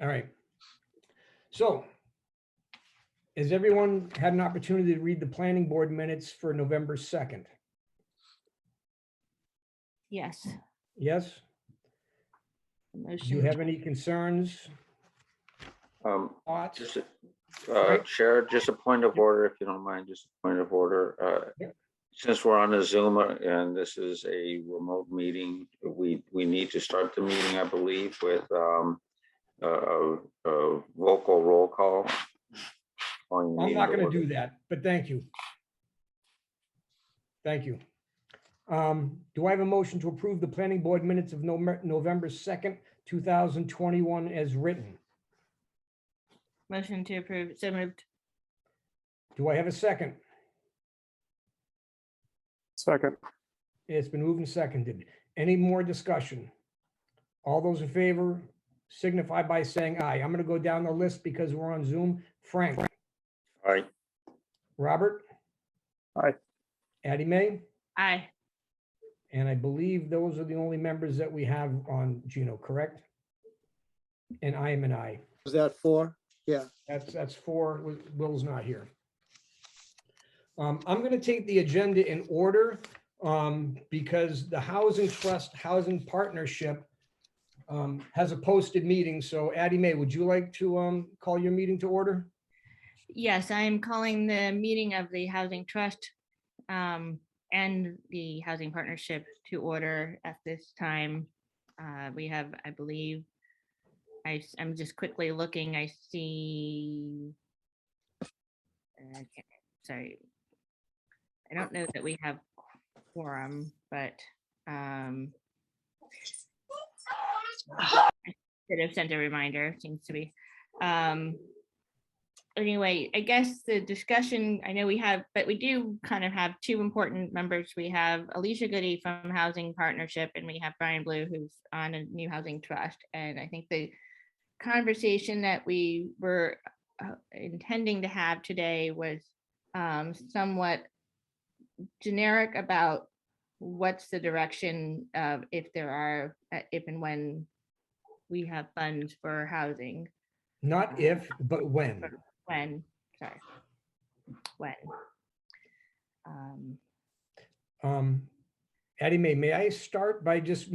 All right. So has everyone had an opportunity to read the planning board minutes for November 2nd? Yes. Yes? Do you Motion. have any concerns, thoughts? Just, Right. Chair, just a point of order, if you don't mind, just a point of order. Yeah. Since we're on a Zoom and this is a remote meeting, we need to start the meeting, I believe, with a vocal roll call. I'm not going to do that, but thank you. Thank you. Do I have a motion to approve the planning board minutes of November 2nd, 2021 as written? Motion to approve. So moved. Do I have a second? Second. It's been moved and seconded. Any more discussion? All those in favor signify by saying aye. I'm going to go down the list because we're on Zoom. Frank, Aye. Robert, Aye. Addie May, Aye. and I believe those are the only members that we have on Gino, correct? And I am an aye. Was that 4? Yeah. That's 4. Will's not here. I'm going to take the agenda in order because the Housing Trust Housing Partnership has a posted meeting. So Addie May, would you like to call your meeting to order? Yes, I am calling the meeting of the Housing Trust and the Housing Partnership to order at this time. We have, I believe, I'm just quickly looking. I see. Sorry. I don't know that we have quorum, but I should have sent a reminder, seems to be. Anyway, I guess the discussion, I know we have, but we do kind of have 2 important members. We have Alicia Goody from Housing Partnership, and we have Brian Blue, who's on a New Housing Trust. And I think the conversation that we were intending to have today was somewhat generic about what's the direction of if and when we have funds for housing. Not if, but when. When. Addie May I start by just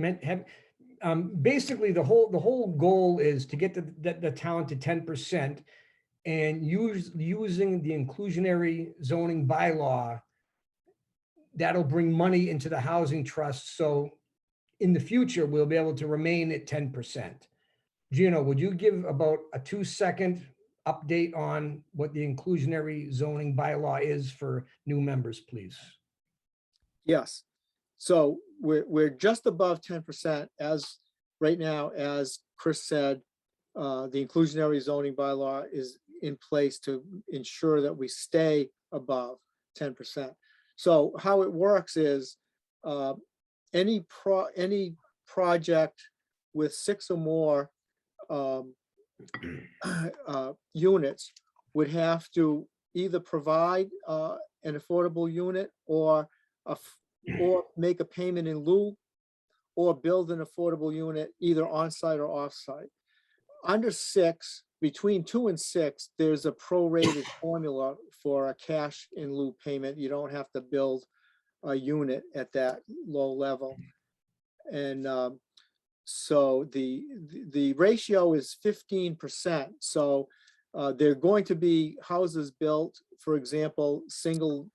basically the whole goal is to get the town to 10% and using the inclusionary zoning bylaw. That'll bring money into the housing trust. So in the future, we'll be able to remain at 10%. Gino, would you give about a 2-second update on what the inclusionary zoning bylaw is for new members, please? Yes. So we're just above 10% as right now, as Chris said, the inclusionary zoning bylaw is in place to ensure that we stay above 10%. So how it works is any project with 6 or more units would have to either provide an affordable unit or make a payment in lieu or build an affordable unit either on-site or off-site. Under 6, between 2 and 6, there's a prorated formula for a cash in lieu payment. You don't have to build a unit at that low level. And so the ratio is 15%. So there are going to be houses built, for example, single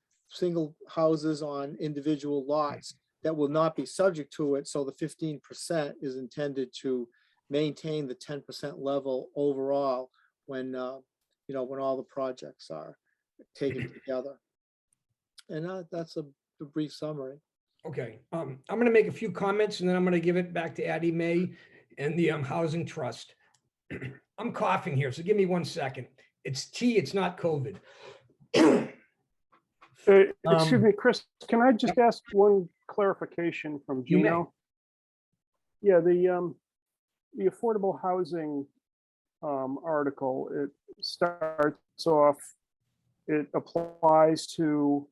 houses on individual lots that will not be subject to it. So the 15% is intended to maintain the 10% level overall when when all the projects are taken together. And that's a brief summary. Okay, I'm going to make a few comments and then I'm going to give it back to Addie May and the Housing Trust. I'm coughing here, so give me 1 second. It's tea, it's not COVID. Excuse me, Chris, can I just ask one clarification from You may. Gino? Yeah, the affordable housing article, it starts off, it applies to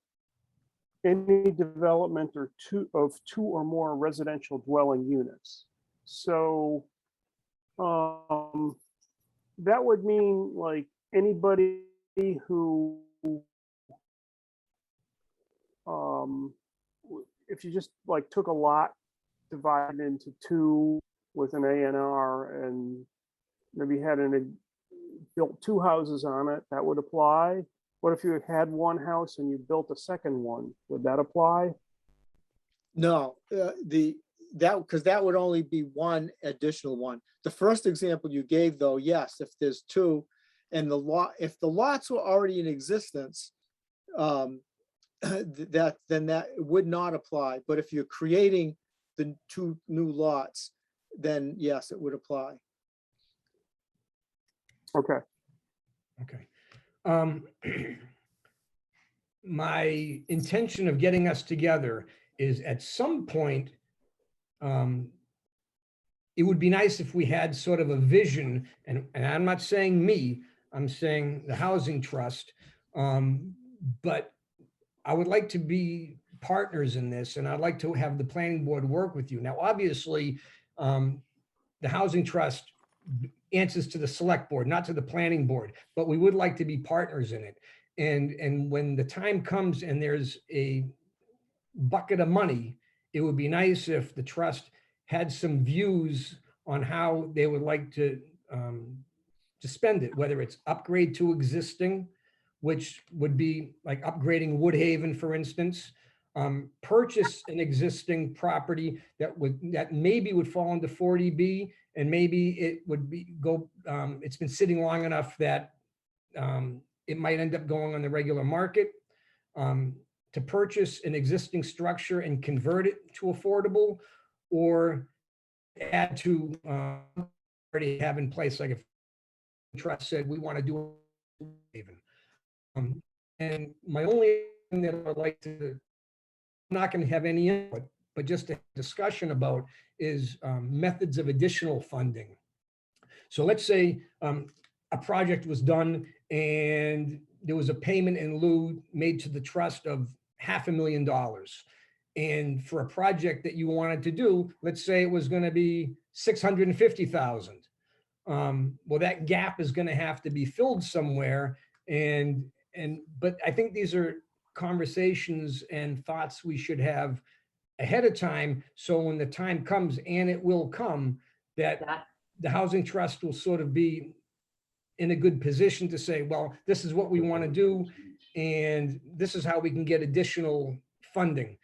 any development of 2 or more residential dwelling units. So that would mean like anybody who, if you just like took a lot, divided into two with an A&R and maybe had built two houses on it, that would apply. What if you had one house and you built a second one? Would that apply? No, because that would only be one additional one. The first example you gave, though, yes, if there's two, and if the lots were already in existence, then that would not apply. But if you're creating the two new lots, then yes, it would apply. Okay. Okay. My intention of getting us together is at some point, it would be nice if we had sort of a vision, and I'm not saying me, I'm saying the Housing Trust, but I would like to be partners in this, and I'd like to have the planning board work with you. Now, obviously, the Housing Trust answers to the select board, not to the planning board, but we would like to be partners in it. And when the time comes and there's a bucket of money, it would be nice if the trust had some views on how they would like to spend it, whether it's upgrade to existing, which would be like upgrading Woodhaven, for instance, purchase an existing property that maybe would fall into 40B, and maybe it would it's been sitting long enough that it might end up going on the regular market, to purchase an existing structure and convert it to affordable, or add to already have in place, like if trust said we want to do even. And my only thing that I would like to, I'm not going to have any input, but just a discussion about is methods of additional funding. So let's say a project was done and there was a payment in lieu made to the trust of $500,000. And for a project that you wanted to do, let's say it was going to be $650,000. Well, that gap is going to have to be filled somewhere. But I think these are conversations and thoughts we should have ahead of time. So when the time comes, and it will come, that the Housing Trust will sort of be in a good position to say, well, this is what we want to do, and this is how we can get additional funding.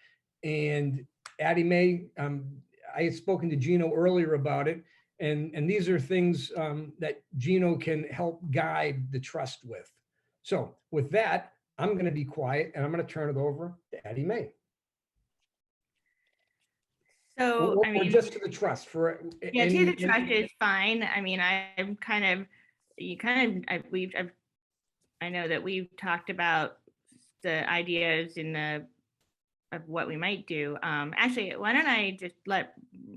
And Addie Mae, I had spoken to Gino earlier about it, and these are things that Gino can help guide the trust with. So with that, I'm going to be quiet, and I'm going to turn it over to Addie Mae. So, I Or mean, just to the trust for yeah, to the trust is fine. I mean, I'm kind of, I know that we've talked about the ideas of what we might do. Actually, why don't I just let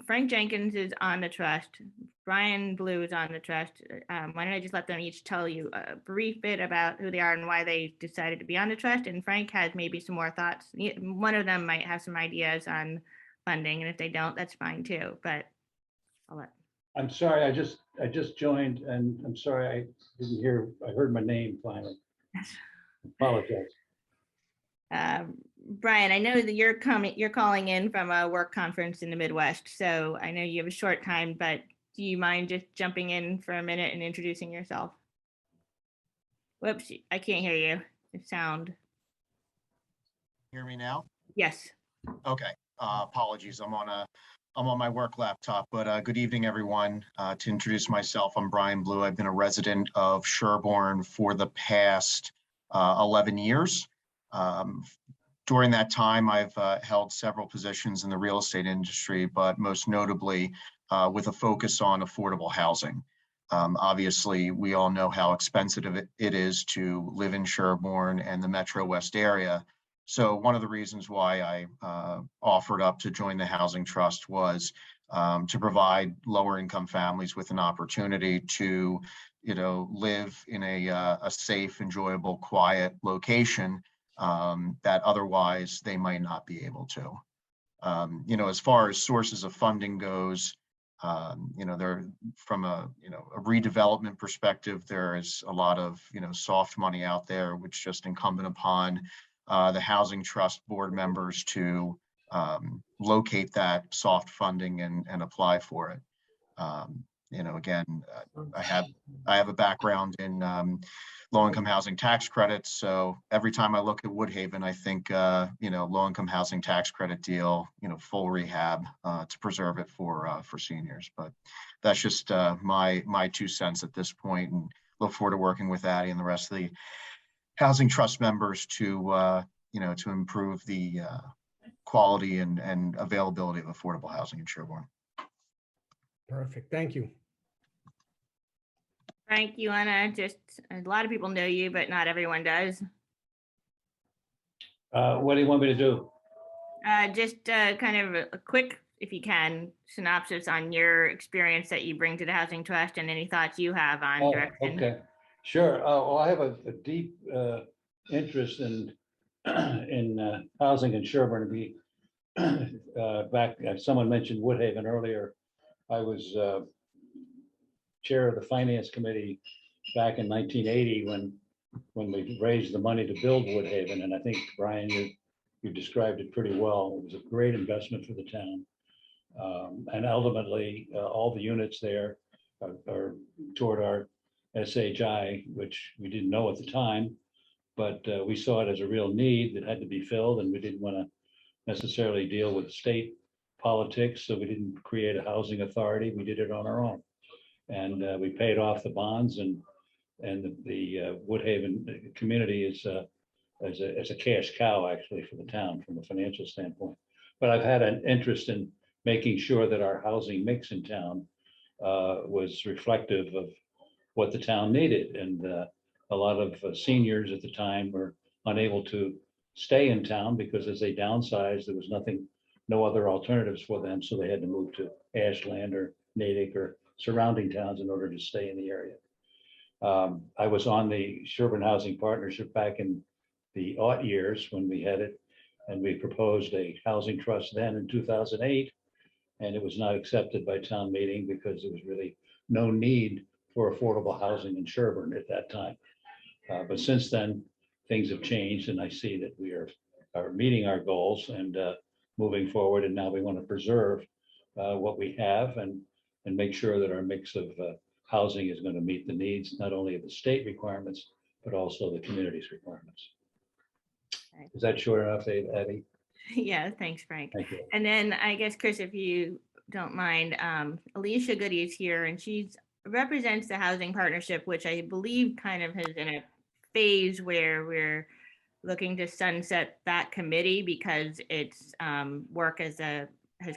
Frank Jenkins is on the trust, Brian Blue is on the trust. Why don't I just let them each tell you a brief bit about who they are and why they decided to be on the trust, and Frank has maybe some more thoughts. One of them might have some ideas on funding, and if they don't, that's fine too, but I'll let. I'm sorry, I just joined, and I'm sorry I didn't hear, I heard my name finally. Apologize. Brian, I know that you're calling in from a work conference in the Midwest, so I know you have a short time, but do you mind just jumping in for a minute and introducing yourself? Whoops, I can't hear you. The sound. Hear me now? Yes. Okay. Apologies. I'm on my work laptop, but good evening, everyone. To introduce myself, I'm Brian Blue. I've been a resident of Sherborn for the past 11 years. During that time, I've held several positions in the real estate industry, but most notably with a focus on affordable housing. Obviously, we all know how expensive it is to live in Sherborn and the Metro West area. So one of the reasons why I offered up to join the Housing Trust was to provide lower income families with an opportunity to, live in a safe, enjoyable, quiet location that otherwise they might not be able to. As far as sources of funding goes, There from a redevelopment perspective, there is a lot of soft money out there, which just incumbent upon the Housing Trust board members to locate that soft funding and apply for it. Again, I have a background in low-income housing tax credits. So every time I look at Woodhaven, I think, low-income housing tax credit deal, full rehab to preserve it for seniors. But that's just my 2 cents at this point, and look forward to working with Addie and the rest of the Housing Trust members to improve the quality and availability of affordable housing in Sherborn. Perfect. Thank you. Frank, you wanna a lot of people know you, but not everyone does. What do you want me to do? Kind of a quick, if you can, synopsis on your experience that you bring to the Housing Trust and any thoughts you have on Oh, direction. okay, sure. Well, I have a deep interest in in housing in Sherborn. Back, someone mentioned Woodhaven earlier. I was chair of the finance committee back in 1980 when we raised the money to build Woodhaven, and I think, Brian, you described it pretty well. It was a great investment for the town, and ultimately all the units there are toward our SHI, which we didn't know at the time, but we saw it as a real need that had to be filled, and we didn't want to necessarily deal with state politics, so we didn't create a housing authority. We did it on our own, and we paid off the bonds, and the Woodhaven community is a cash cow actually for the town from a financial standpoint. But I've had an interest in making sure that our housing mix in town was reflective of what the town needed, and a lot of seniors at the time were unable to stay in town because as they downsized, there was no other alternatives for them, so they had to move to Ashland or Natick or surrounding towns in order to stay in the area. I was on the Sherborn Housing Partnership back in the aught years when we had it, and we proposed a housing trust then in 2008, and it was not accepted by town meeting because there was really no need for affordable housing in Sherborn at that time. But since then, things have changed, and I see that we are meeting our goals and moving forward, and now we want to preserve what we have and make sure that our mix of housing is going to meet the needs, not only of the state requirements, but also the community's requirements. Right. Is that short enough, Addie? Yeah, thanks, Frank. Thank you. And then I guess, Chris, if you don't mind, Alicia Goody is here, and she represents the Housing Partnership, which I believe kind of is in a phase where we're looking to sunset that committee because its work has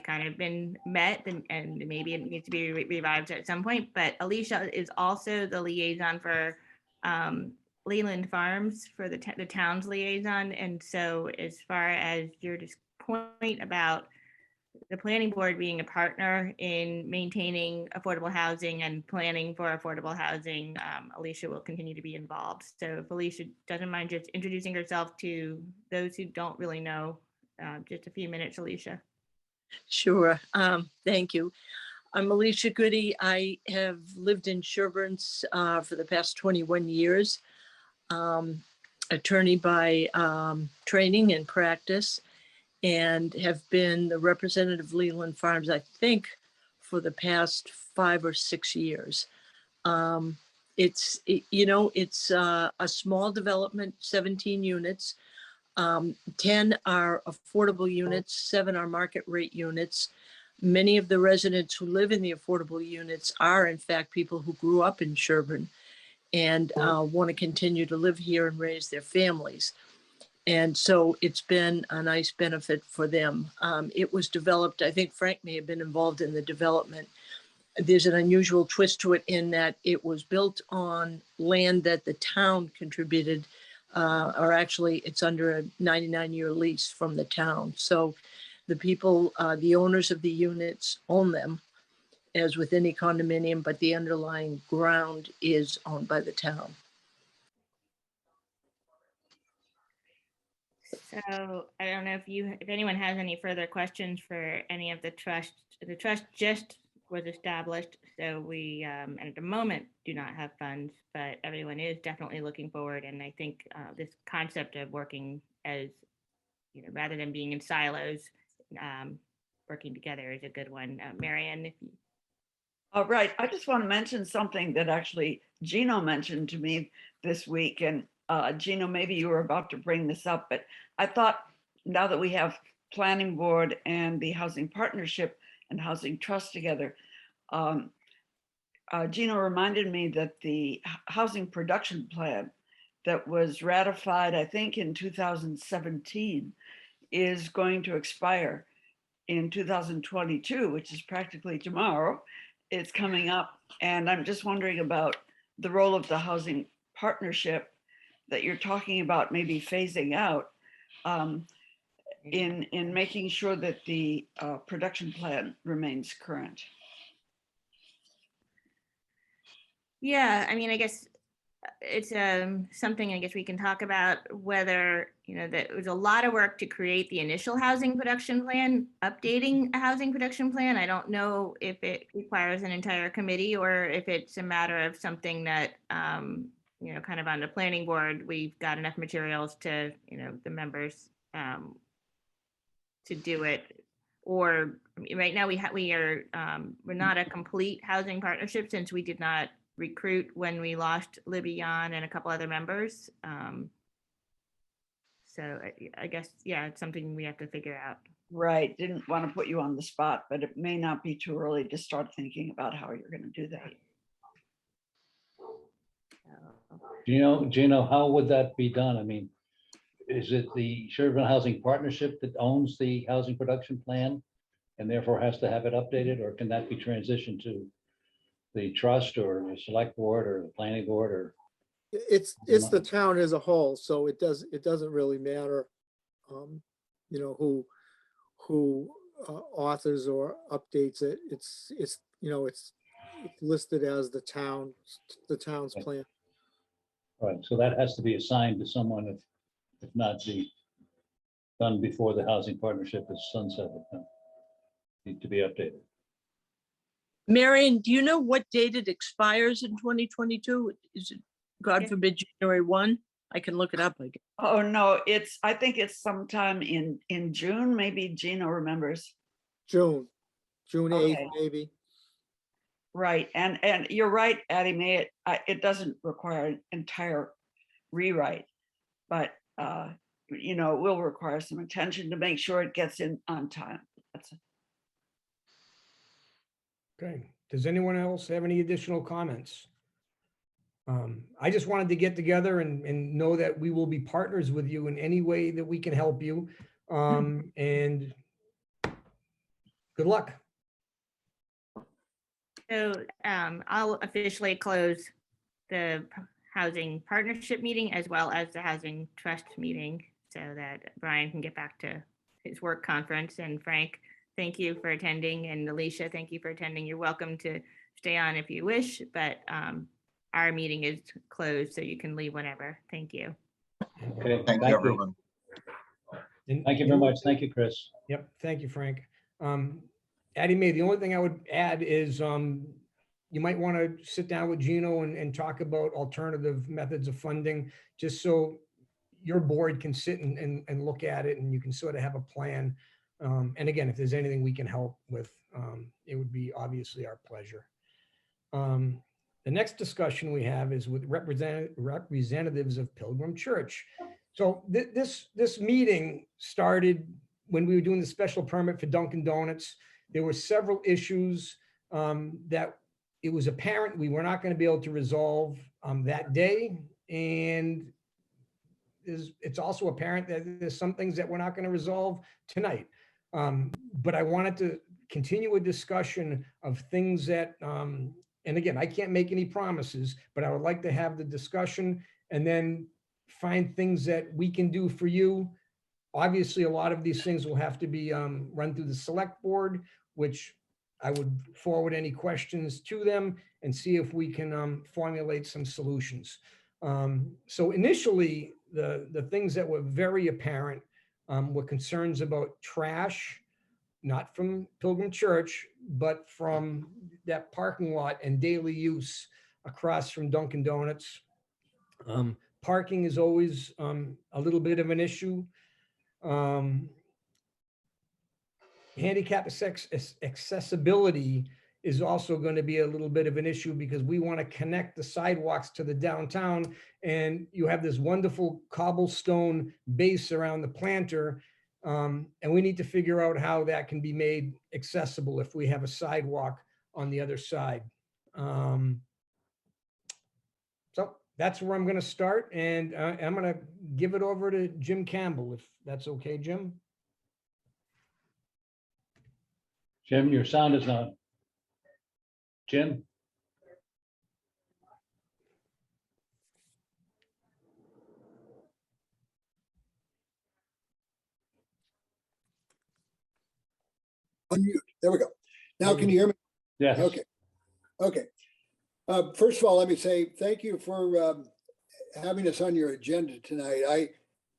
kind of been met, and maybe it needs to be revived at some point. But Alicia is also the liaison for Leland Farms, for the town's liaison. And so as far as your point about the planning board being a partner in maintaining affordable housing and planning for affordable housing, Alicia will continue to be involved. So if Alicia doesn't mind just introducing herself to those who don't really know, just a few minutes, Alicia. Sure. Thank you. I'm Alicia Goody. I have lived in Sherborn for the past 21 years. Attorney by training and practice, and have been the representative of Leland Farms, I think, for the past 5 or 6 years. It's a small development, 17 units. 10 are affordable units, 7 are market rate units. Many of the residents who live in the affordable units are, in fact, people who grew up in Sherborn and want to continue to live here and raise their families. And so it's been a nice benefit for them. It was developed, I think Frank may have been involved in the development. There's an unusual twist to it in that it was built on land that the town contributed, or actually it's under a 99-year lease from the town. So the people, the owners of the units own them, as with any condominium, but the underlying ground is owned by the town. So I don't know if anyone has any further questions for any of the trust. The trust just was established. So we, and at the moment, do not have funds, but everyone is definitely looking forward. And I think this concept of working as, rather than being in silos, working together is a good one. Marianne, if you. All right, I just want to mention something that actually Gino mentioned to me this week. And Gino, maybe you were about to bring this up, but I thought now that we have Planning Board and the Housing Partnership and Housing Trust together, Gino reminded me that the Housing Production Plan that was ratified, I think, in 2017 is going to expire in 2022, which is practically tomorrow. It's coming up. And I'm just wondering about the role of the Housing Partnership that you're talking about maybe phasing out in making sure that the production plan remains current. Yeah, I mean, I guess it's something I guess we can talk about, whether, that it was a lot of work to create the initial housing production plan, updating a housing production plan. I don't know if it requires an entire committee or if it's a matter of something that, kind of on the planning board, we've got enough materials to, the members to do it. Or right now we're not a complete housing partnership since we did not recruit when we lost Libby Yan and a couple other members. So I guess, yeah, it's something we have to figure out. Right. Didn't want to put you on the spot, but it may not be too early to start thinking about how you're going to do that. Gino, how would that be done? I mean, is it the Sherborn Housing Partnership that owns the housing production plan and therefore has to have it updated, or can that be transitioned to the trust or the select board or the planning board? Or It's the town as a whole, so it doesn't really matter, who authors or updates it. It's listed as the town's plan. Right, so that has to be assigned to someone if not done before the housing partnership is sunsetted. Need to be updated. Marion, do you know what date it expires in 2022? Is it, God Yeah. forbid, January 1? I can look it up again. Oh, no, I think it's sometime in June, maybe Gino remembers. June 8th, Okay. maybe. Right. And you're right, Addie May, it doesn't require an entire rewrite, but it will require some attention to make sure it gets in on time. Okay. Does anyone else have any additional comments? I just wanted to get together and know that we will be partners with you in any way that we can help you. And good luck. So I'll officially close the housing partnership meeting as well as the housing trust meeting so that Brian can get back to his work conference. And Frank, thank you for attending. And Alicia, thank you for attending. You're welcome to stay on if you wish, but our meeting is closed, so you can leave whenever. Thank you. Okay, Thank you, everyone. Thank you very much. Thank you, Chris. Yep. Thank you, Frank. Addie Mae, the only thing I would add is you might want to sit down with Gino and talk about alternative methods of funding, just so your board can sit and look at it and you can sort of have a plan. And again, if there's anything we can help with, it would be obviously our pleasure. The next discussion we have is with representatives of Pilgrim Church. So this meeting started when we were doing the special permit for Dunkin' Donuts. There were several issues that it was apparent we were not going to be able to resolve that day. And it's also apparent that there's some things that we're not going to resolve tonight. But I wanted to continue a discussion of things that, and again, I can't make any promises, but I would like to have the discussion and then find things that we can do for you. Obviously, a lot of these things will have to be run through the select board, which I would forward any questions to them and see if we can formulate some solutions. So initially, the things that were very apparent were concerns about trash, not from Pilgrim Church, but from that parking lot and daily use across from Dunkin' Donuts. Parking is always a little bit of an issue. Handicap accessibility is also going to be a little bit of an issue because we want to connect the sidewalks to the downtown, and you have this wonderful cobblestone base around the planter. And we need to figure out how that can be made accessible if we have a sidewalk on the other side. So that's where I'm going to start, and I'm going to give it over to Jim Campbell, if that's okay, Jim. Jim, your sound is not. Jim? Unmute. There we go. Now, can you hear me? Yes. Okay. Okay. First of all, let me say thank you for having us on your agenda tonight.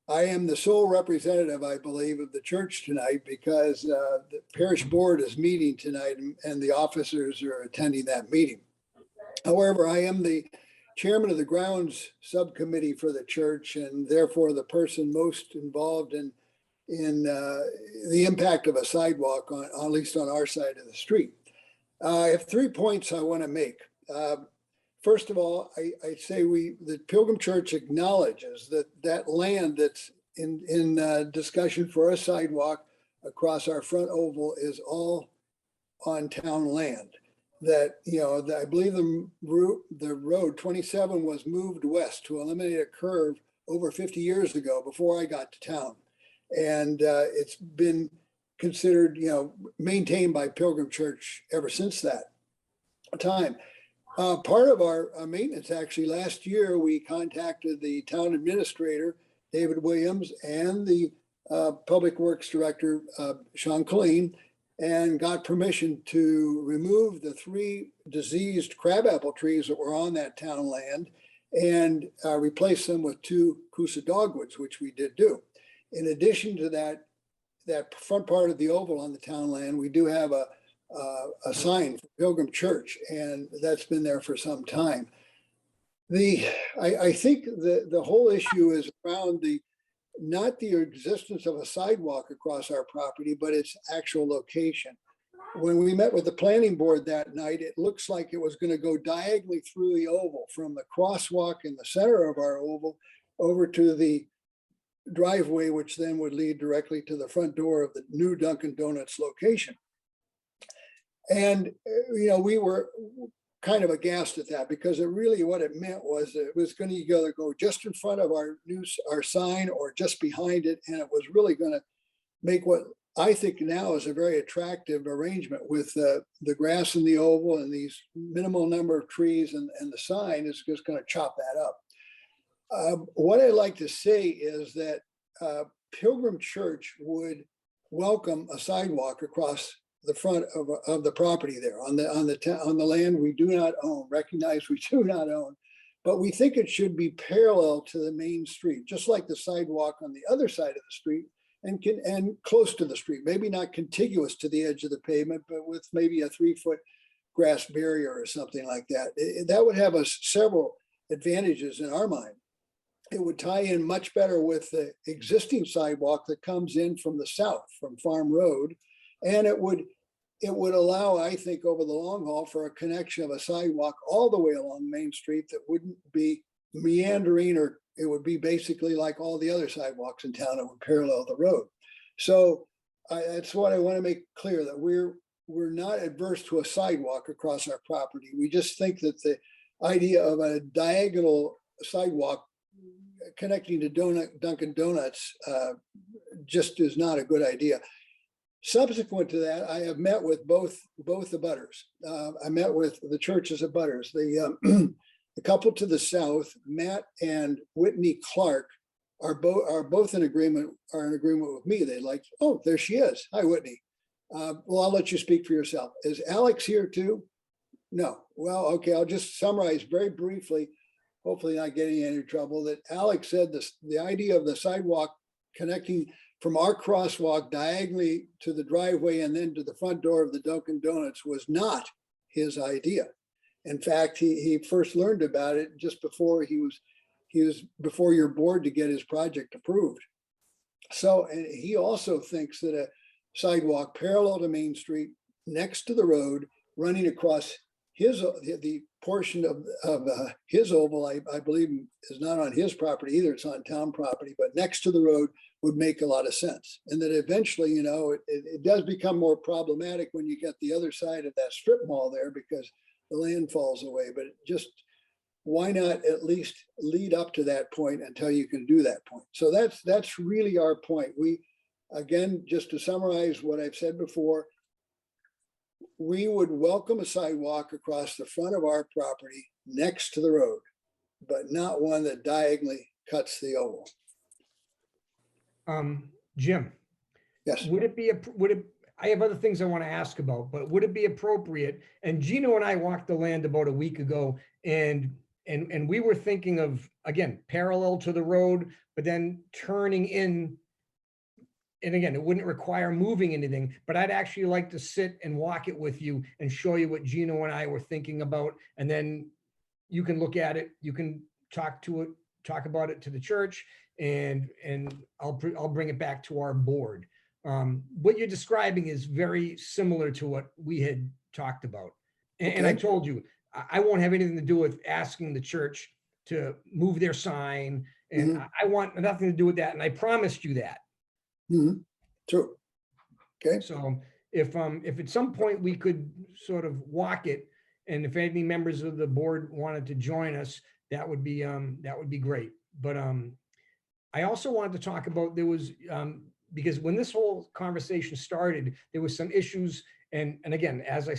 I am the sole representative, I believe, of the church tonight because the parish board is meeting tonight and the officers are attending that meeting. However, I am the chairman of the grounds subcommittee for the church and therefore the person most involved in the impact of a sidewalk on at least on our side of the street. I have 3 points I want to make. First of all, I say the Pilgrim Church acknowledges that land that's in discussion for a sidewalk across our front oval is all on town land. That, I believe the road 27 was moved west to eliminate a curve over 50 years ago before I got to town. And it's been considered, maintained by Pilgrim Church ever since that time. Part of our maintenance, actually, last year, we contacted the town administrator, David Williams, and the public works director, Sean Colleen, and got permission to remove the 3 diseased crabapple trees that were on that town land and replace them with 2 Coosa dogwoods, which we did do. In addition to that front part of the oval on the town land, we do have a sign for Pilgrim Church, and that's been there for some time. I think the whole issue is around not the existence of a sidewalk across our property, but its actual location. When we met with the planning board that night, it looks like it was going to go diagonally through the oval from the crosswalk in the center of our oval over to the driveway, which then would lead directly to the front door of the new Dunkin' Donuts location. And, we were kind of aghast at that because what it meant was that it was going to either go just in front of our sign or just behind it. And it was really going to make what I think now is a very attractive arrangement with the grass in the oval and these minimal number of trees and the sign is just going to chop that up. What I like to say is that Pilgrim Church would welcome a sidewalk across the front of the property there on the land we do not own, recognize we do not own, but we think it should be parallel to the main street, just like the sidewalk on the other side of the street and close to the street, maybe not contiguous to the edge of the pavement, but with maybe a 3-foot grass barrier or something like that. That would have us several advantages in our mind. It would tie in much better with the existing sidewalk that comes in from the south, from Farm Road. And it would allow, I think, over the long haul for a connection of a sidewalk all the way along Main Street that wouldn't be meandering, or it would be basically like all the other sidewalks in town that would parallel the road. So that's what I want to make clear, that we're not adverse to a sidewalk across our property. We just think that the idea of a diagonal sidewalk connecting to Dunkin' Donuts just is not a good idea. Subsequent to that, I have met with both abutters. I met with the church's abutters. The couple to the south, Matt and Whitney Clark, are both in agreement with me. They like, oh, there she is. Hi, Whitney. Well, I'll let you speak for yourself. Is Alex here too? No. Well, okay, I'll just summarize very briefly, hopefully not getting in any trouble, that Alex said the idea of the sidewalk connecting from our crosswalk diagonally to the driveway and then to the front door of the Dunkin' Donuts was not his idea. In fact, he first learned about it just before he was before your board to get his project approved. So, and he also thinks that a sidewalk parallel to Main Street, next to the road, running across the portion of his oval, I believe is not on his property either, it's on town property, but next to the road would make a lot of sense. And that eventually, you know, it does become more problematic when you get the other side of that strip mall there because the land falls away, but just why not at least lead up to that point until you can do that point? So that's really our point. We, again, just to summarize what I've said before, we would welcome a sidewalk across the front of our property next to the road, but not one that diagonally cuts the oval. Jim, Yes. I have other things I want to ask about, but would it be appropriate? And Gino and I walked the land about a week ago, and we were thinking of, again, parallel to the road, but then turning in. And again, it wouldn't require moving anything, but I'd actually like to sit and walk it with you and show you what Gino and I were thinking about. And then you can look at it, you can talk about it to the church, and I'll bring it back to our board. What you're describing is very similar to what we had talked about. And I told you, I won't have anything to do with asking the church to move their sign. And I want nothing to do with that. And I promised you that. True. Okay. So if at some point we could sort of walk it, and if any members of the board wanted to join us, that would be great. But I also wanted to talk about, there was because when this whole conversation started, there was some issues, and again, as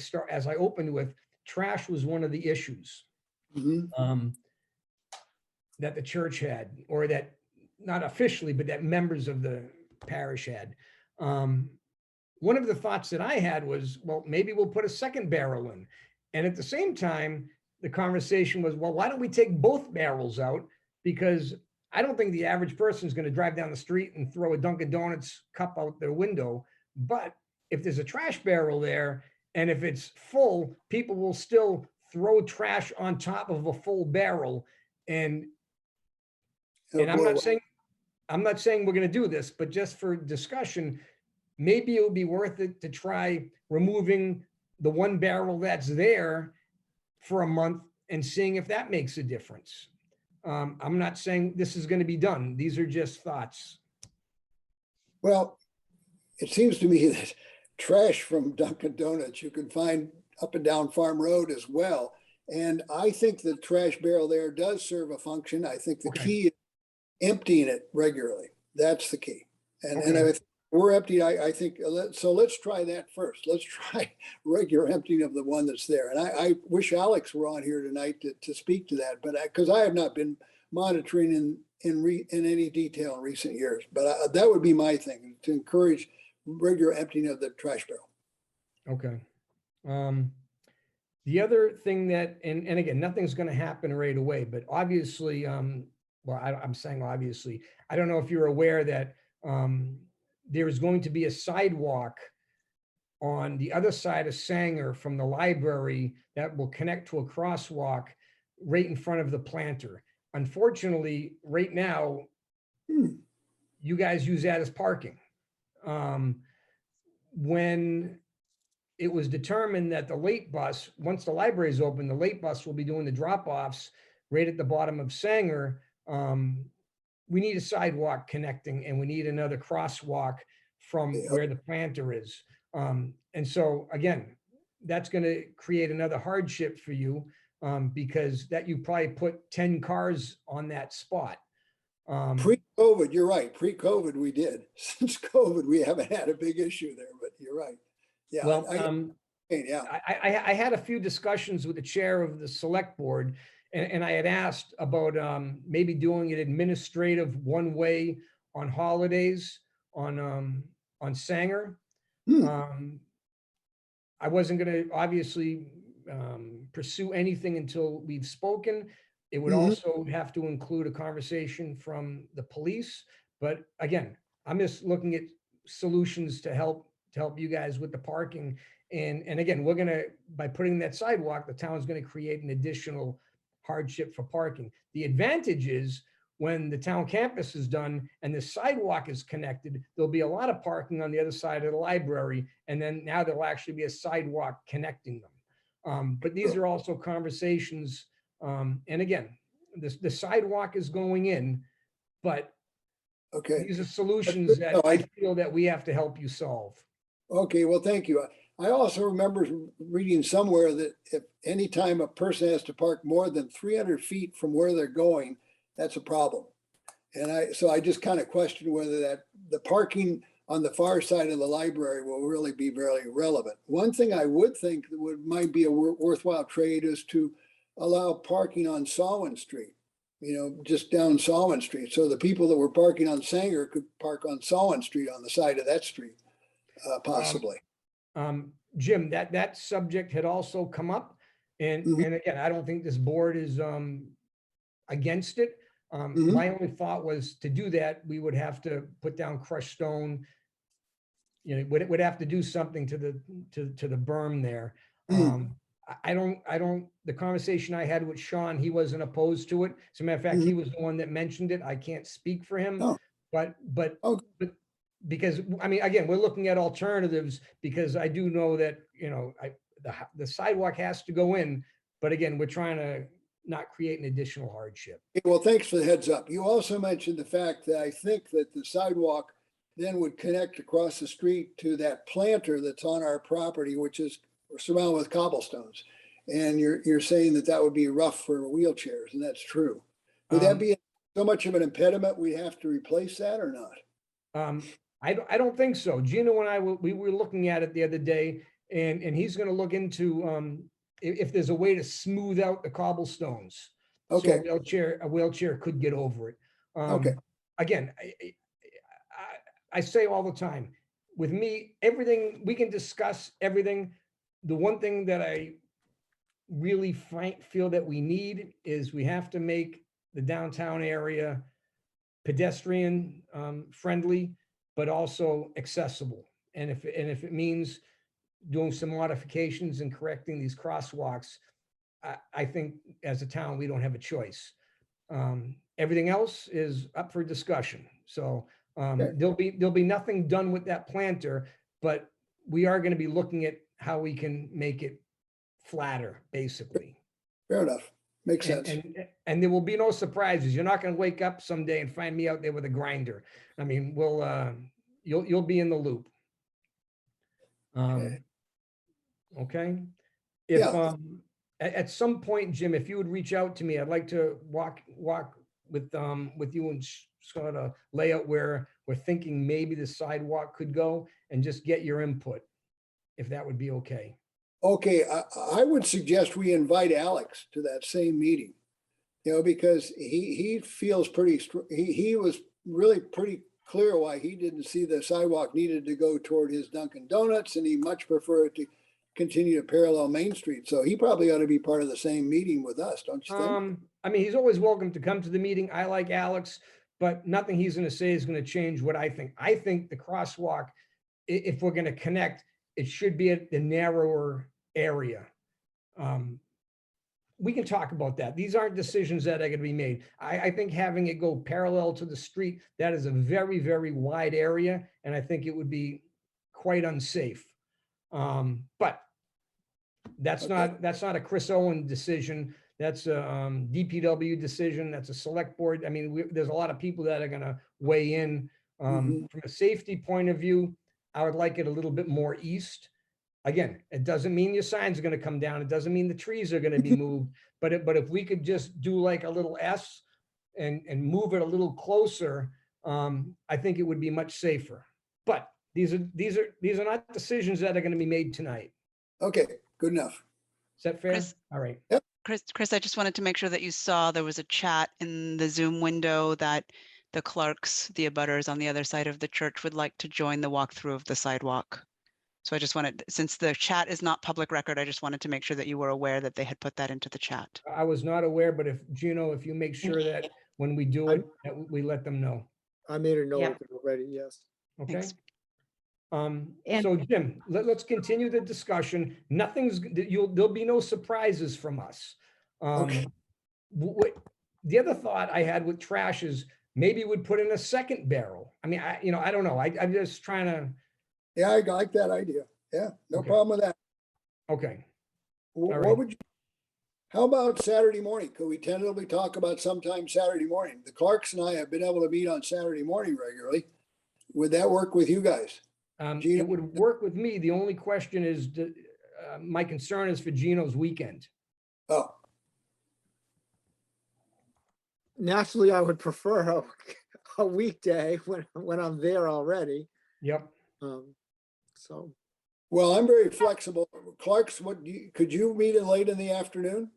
I opened with, trash was one of the issues that the church had, or that not officially, but that members of the parish had. One of the thoughts that I had was, well, maybe we'll put a second barrel in. And at the same time, the conversation was, well, why don't we take both barrels out? Because I don't think the average person is going to drive down the street and throw a Dunkin' Donuts cup out their window. But if there's a trash barrel there, and if it's full, people will still throw trash on top of a full barrel. And I'm not saying we're going to do this, but just for discussion, maybe it would be worth it to try removing the one barrel that's there for a month and seeing if that makes a difference. I'm not saying this is going to be done. These are just thoughts. Well, it seems to me that trash from Dunkin' Donuts you can find up and down Farm Road as well. And I think the trash barrel there does serve a function. I think the key is emptying it regularly. That's the key. And if we're empty, I think, so let's try that first. Let's try regular emptying of the one that's there. And I wish Alex were on here tonight to speak to that, but because I have not been monitoring in any detail in recent years, but that would be my thing, to encourage regular emptying of the trash barrel. Okay. The other thing that, and again, nothing's going to happen right away, but obviously, well, I'm saying obviously, I don't know if you're aware that there is going to be a sidewalk on the other side of Sanger from the library that will connect to a crosswalk right in front of the planter. Unfortunately, right now, you guys use that as parking. When it was determined that the late bus, once the library is open, the late bus will be doing the drop-offs right at the bottom of Sanger. We need a sidewalk connecting, and we need another crosswalk from where the planter is. And so again, that's going to create another hardship for you because that you probably put 10 cars on that spot. Pre-COVID, you're right. Pre-COVID, we did. Since COVID, we haven't had a big issue there, but you're right. Yeah. Well, I had a few discussions with the chair of the select board, and I had asked about maybe doing an administrative one way on holidays on Sanger. I wasn't going to obviously pursue anything until we've spoken. It would also have to include a conversation from the police. But again, I'm just looking at solutions to help you guys with the parking. And again, we're gonna, by putting that sidewalk, the town's gonna create an additional hardship for parking. The advantage is when the town campus is done and the sidewalk is connected, there'll be a lot of parking on the other side of the library. And then now there'll actually be a sidewalk connecting them. But these are also conversations. And again, the sidewalk is going in, but Okay, these are solutions that No, I feel that we have to help you solve. okay, well, thank you. I also remember reading somewhere that if any time a person has to park more than 300 feet from where they're going, that's a problem. And so I just kind of question whether that the parking on the far side of the library will really be very relevant. One thing I would think that might be a worthwhile trade is to allow parking on Sawin Street, just down Sawin Street. So the people that were parking on Sanger could park on Sawin Street on the side of that street, possibly. Jim, that subject had also come up. And again, I don't think this board is against it. My only thought was to do that, we would have to put down crushed stone. Would have to do something to the berm there. I don't, the conversation I had with Sean, he wasn't opposed to it. As a matter of fact, he was the one that mentioned it. I can't speak for him, Oh. but Oh. because, I mean, again, we're looking at alternatives because I do know that, the sidewalk has to go in, but again, we're trying to not create an additional hardship. Well, thanks for the heads up. You also mentioned the fact that I think that the sidewalk then would connect across the street to that planter that's on our property, which is surrounded with cobblestones. And you're saying that would be rough for wheelchairs, and that's true. Would that be so much of an impediment we have to replace that or not? I don't think so. Gino and I, we were looking at it the other day, and he's going to look into if there's a way to smooth out the cobblestones. Okay. So a wheelchair could get over it. Okay. Again, I say all the time, with me, everything, we can discuss everything. The one thing that I really feel that we need is we have to make the downtown area pedestrian friendly, but also accessible. And if it means doing some modifications and correcting these crosswalks, I think as a town, we don't have a choice. Everything else is up for discussion. So there'll be nothing done with that planter, but we are going to be looking at how we can make it flatter, basically. Fair enough. Makes sense. And there will be no surprises. You're not going to wake up someday and find me out there with a grinder. I mean, you'll be in the loop. Okay. If at some point, Jim, if you would reach out to me, I'd like to walk with you and sort of lay out where we're thinking maybe the sidewalk could go and just get your input, if that would be okay. Okay, I would suggest we invite Alex to that same meeting, because he feels he was really pretty clear why he didn't see the sidewalk needed to go toward his Dunkin' Donuts, and he much preferred to continue to parallel Main Street. So he probably ought to be part of the same meeting with us, don't you think? I mean, he's always welcome to come to the meeting. I like Alex, but nothing he's going to say is going to change what I think. I think the crosswalk, if we're going to connect, it should be at the narrower area. We can talk about that. These aren't decisions that are going to be made. I think having it go parallel to the street, that is a very, very wide area, and I think it would be quite unsafe. But that's not a Chris Owen decision. That's a DPW decision. That's a select board. I mean, there's a lot of people that are going to weigh in. From a safety point of view, I would like it a little bit more east. Again, it doesn't mean your signs are going to come down. It doesn't mean the trees are going to be moved. But if we could just do like a little S and move it a little closer, I think it would be much safer. But these are not decisions that are going to be made tonight. Okay, good enough. Is that fair? Chris, All right. Yep. Chris, I just wanted to make sure that you saw there was a chat in the Zoom window that the clerks, the abutters on the other side of the church would like to join the walkthrough of the sidewalk. So I just wanted, since the chat is not public record, I just wanted to make sure that you were aware that they had put that into the chat. I was not aware, but if Gino, if you make sure that when we do it, that we let them know. I made a note Yep. of it already, yes. Okay. Thanks. And- So Jim, let's continue the discussion. There'll be no surprises from us. Okay. The other thought I had with trash is maybe we'd put in a second barrel. I mean, I don't know. I'm just trying to, Yeah, I like that idea. Yeah, no Okay. problem with that. okay. What right. would you, how about Saturday morning? Could we tentatively talk about sometime Saturday morning? The Clarks and I have been able to meet on Saturday morning regularly. Would that work with you guys? Gino? It would work with me. The only question is, my concern is for Gino's weekend. Oh, Naturally, I would prefer a weekday when I'm there already. Yep. So, well, I'm very flexible. Clark's, could you meet it late in the afternoon?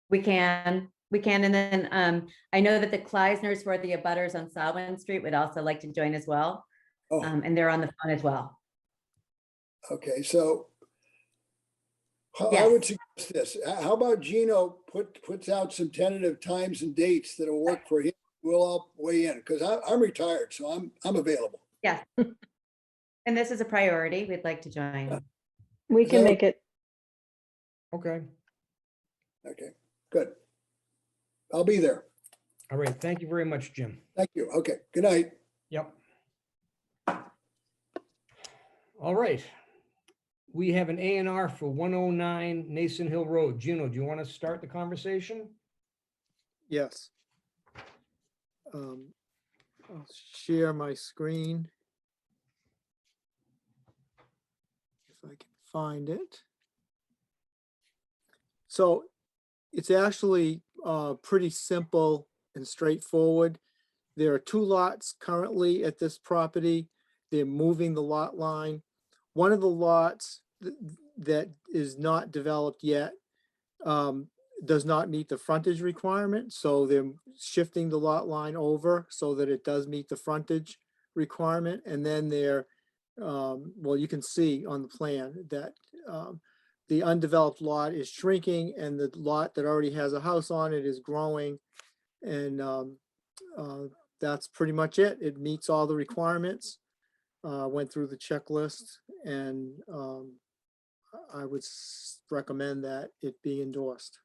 We can. And then I know that the Kleisners, who are the abutters on Salwin Street, would also like to join as well. Oh, And they're on the phone as well. okay. So I Yes. would suggest this. How about Gino puts out some tentative times and dates that'll work for him? We'll all weigh in because I'm retired, so I'm available. Yes. And this is a priority. We'd like to join. We Is can that- make it. Okay. Okay, good. I'll be there. All right. Thank you very much, Jim. Thank you. Okay, good night. Yep. All right. We have an A&R for 109 Nason Hill Road. Gino, do you want to start the conversation? yes. I'll share my screen. If I can find it. So it's actually pretty simple and straightforward. There are two lots currently at this property. They're moving the lot line. One of the lots that is not developed yet does not meet the frontage requirement. So they're shifting the lot line over so that it does meet the frontage requirement. And then they're, well, you can see on the plan that the undeveloped lot is shrinking and the lot that already has a house on it is growing. And that's pretty much it. It meets all the requirements. Went through the checklist and I would recommend that it be endorsed.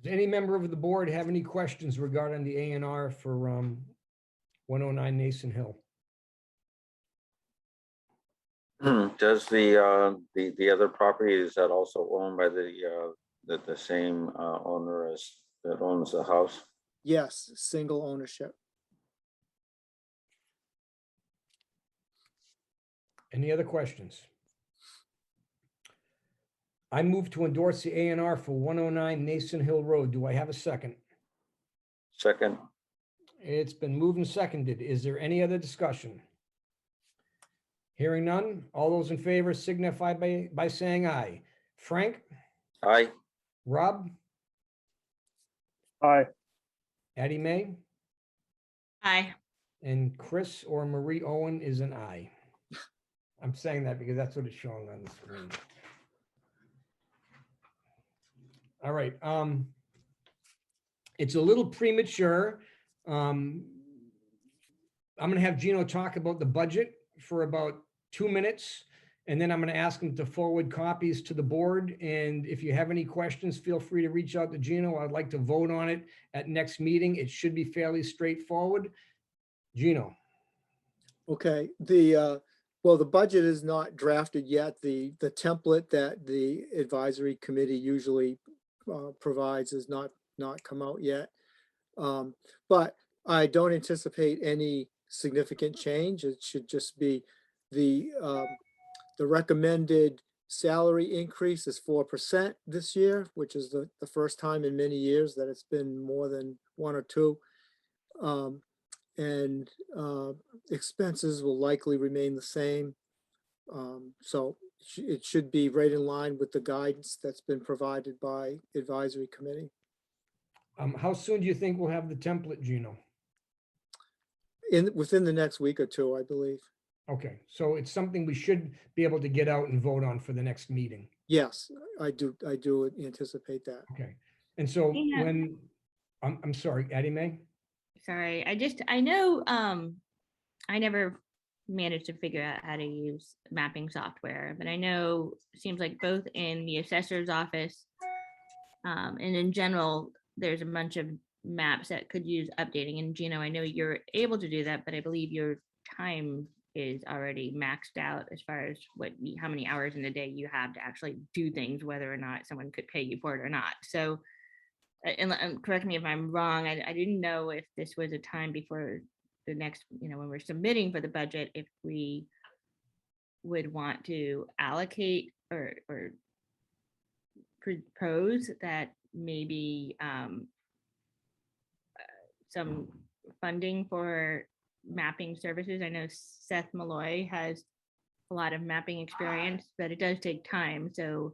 Does any member of the board have any questions regarding the A&R for 109 Nason Hill? Does the other property, is that also owned by the same owner as that owns the house? Yes, single ownership. Any other questions? I move to endorse the A&R for 109 Nason Hill Road. Do I have a second? Second, It's been moved and seconded. Is there any other discussion? Hearing none, all those in favor signify by saying aye. Frank, aye. Rob, Aye. Addie May, Aye. and Chris or Marie Owen is an aye. I'm saying that because that's what it's showing on the screen. All right. It's a little premature. I'm going to have Gino talk about the budget for about 2 minutes, and then I'm going to ask him to forward copies to the board. And if you have any questions, feel free to reach out to Gino. I'd like to vote on it at next meeting. It should be fairly straightforward. Gino. Okay, well, the budget is not drafted yet. The template that the advisory committee usually provides has not come out yet. But I don't anticipate any significant change. It should just be the recommended salary increase is 4% this year, which is the first time in many years that it's been more than 1 or 2. And expenses will likely remain the same. So it should be right in line with the guidance that's been provided by advisory committee. How soon do you think we'll have the template, Gino? Within the next week or 2, I believe. Okay, so it's something we should be able to get out and vote on for the next meeting. Yes, I do anticipate that. Okay, and so Yeah. when, I'm sorry, Addie May? sorry, I know, I never managed to figure out how to use mapping software, but I know it seems like both in the assessor's office and in general, there's a bunch of maps that could use updating. And Gino, I know you're able to do that, but I believe your time is already maxed out as far as how many hours in a day you have to actually do things, whether or not someone could pay you for it or not. So, and correct me if I'm wrong, I didn't know if this was a time before the next, when we're submitting for the budget, if we would want to allocate or propose that maybe some funding for mapping services. I know Seth Malloy has a lot of mapping experience, but it does take time. So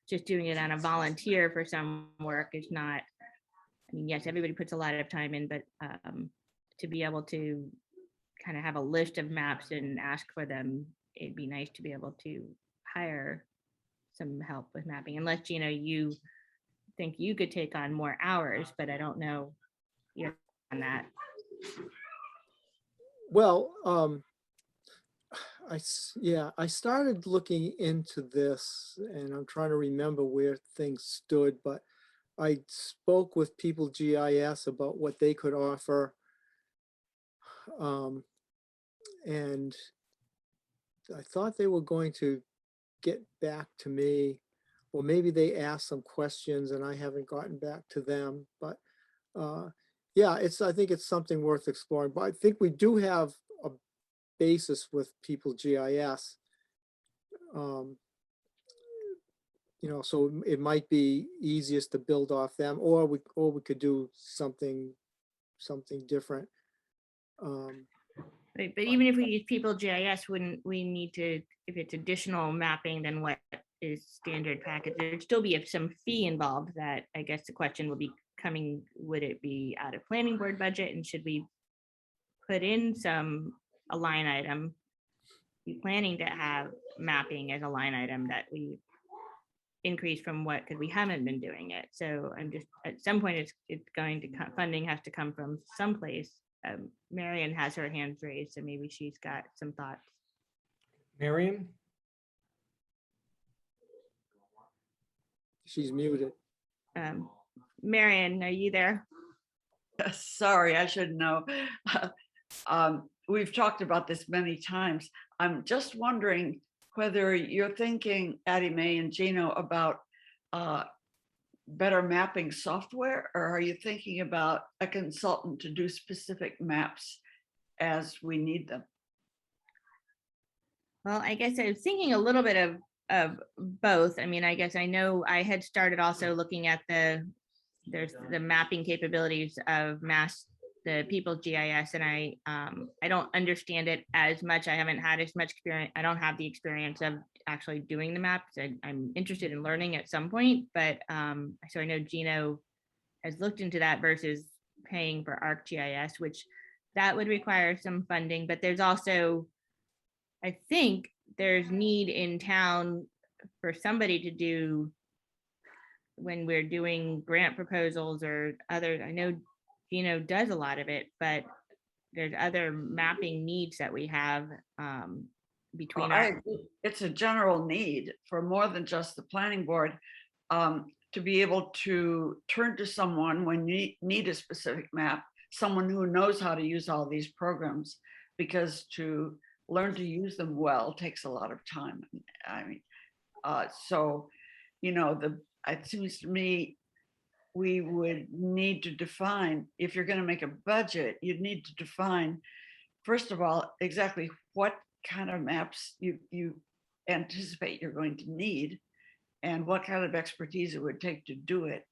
just doing it on a volunteer for some work is not, I mean, yes, everybody puts a lot of time in, but to be able to kind of have a list of maps and ask for them, it'd be nice to be able to hire some help with mapping, unless, Gino, you think you could take on more hours, but I don't know you're on that. Well, I started looking into this and I'm trying to remember where things stood, but I spoke with People GIS about what they could offer. And I thought they were going to get back to me, or maybe they asked some questions and I haven't gotten back to them, but yeah, I think it's something worth exploring, but I think we do have a basis with People GIS. So it might be easiest to build off them, or we could do something different. Right, but even if we use People GIS, wouldn't we need to, if it's additional mapping than what is standard package, there'd still be some fee involved that I guess the question will be coming, would it be out of planning board budget, and should we put in a line item, be planning to have mapping as a line item that we increase from what, because we haven't been doing it. So I'm just, at some point it's going to funding has to come from someplace. Marion has her hands raised, so maybe she's got some thoughts. Marion? She's muted. Marion, are you there? Sorry, I should know. We've talked about this many times. I'm just wondering whether you're thinking, Addie Mae and Gino, about better mapping software, or are you thinking about a consultant to do specific maps as we need them? Well, I guess I was thinking a little bit of both. I mean, I guess I know I had started also looking at there's the mapping capabilities of the People GIS, and I don't understand it as much. I haven't had as much experience. I don't have the experience of actually doing the maps. I'm interested in learning at some point, but so I know Gino has looked into that versus paying for ArcGIS, which that would require some funding, but there's also, I think there's need in town for somebody to do, when we're doing grant proposals or other, I know Gino does a lot of it, but there's other mapping needs that we have between it's a general need for more than just the planning board to be able to turn to someone when you need a specific map, someone who knows how to use all these programs, because to learn to use them well takes a lot of time. I mean, so, it seems to me we would need to define, if you're going to make a budget, you'd need to define, first of all, exactly what kind of maps you anticipate you're going to need, and what kind of expertise it would take to do it,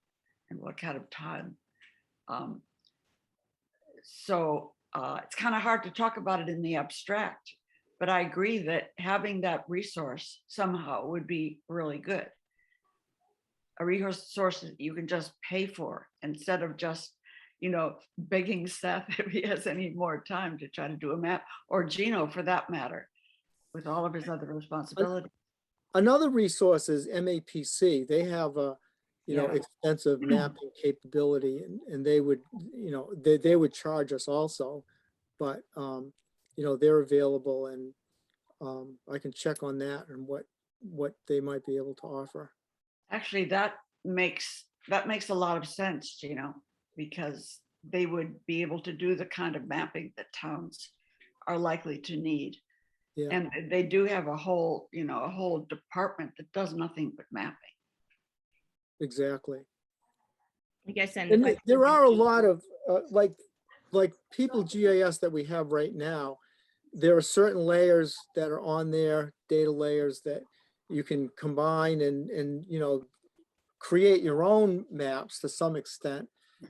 and what kind of time. So it's kind of hard to talk about it in the abstract, but I agree that having that resource somehow would be really good. A resource that you can just pay for, instead of just, begging Seth if he has any more time to try to do a map, or Gino for that matter, with all of his other responsibilities. Another resource is MAPC. They have Yeah. extensive mapping capability, and they would, they would charge us also, but, they're available, and I can check on that and what they might be able to offer. Actually, that makes a lot of sense, because they would be able to do the kind of mapping that towns are likely to need. Yeah, And they do have a whole department that does nothing but mapping. exactly. I guess, and And there are a lot of, like People GIS that we have right now. There are certain layers that are on there, data layers that you can combine and create your own maps to some extent.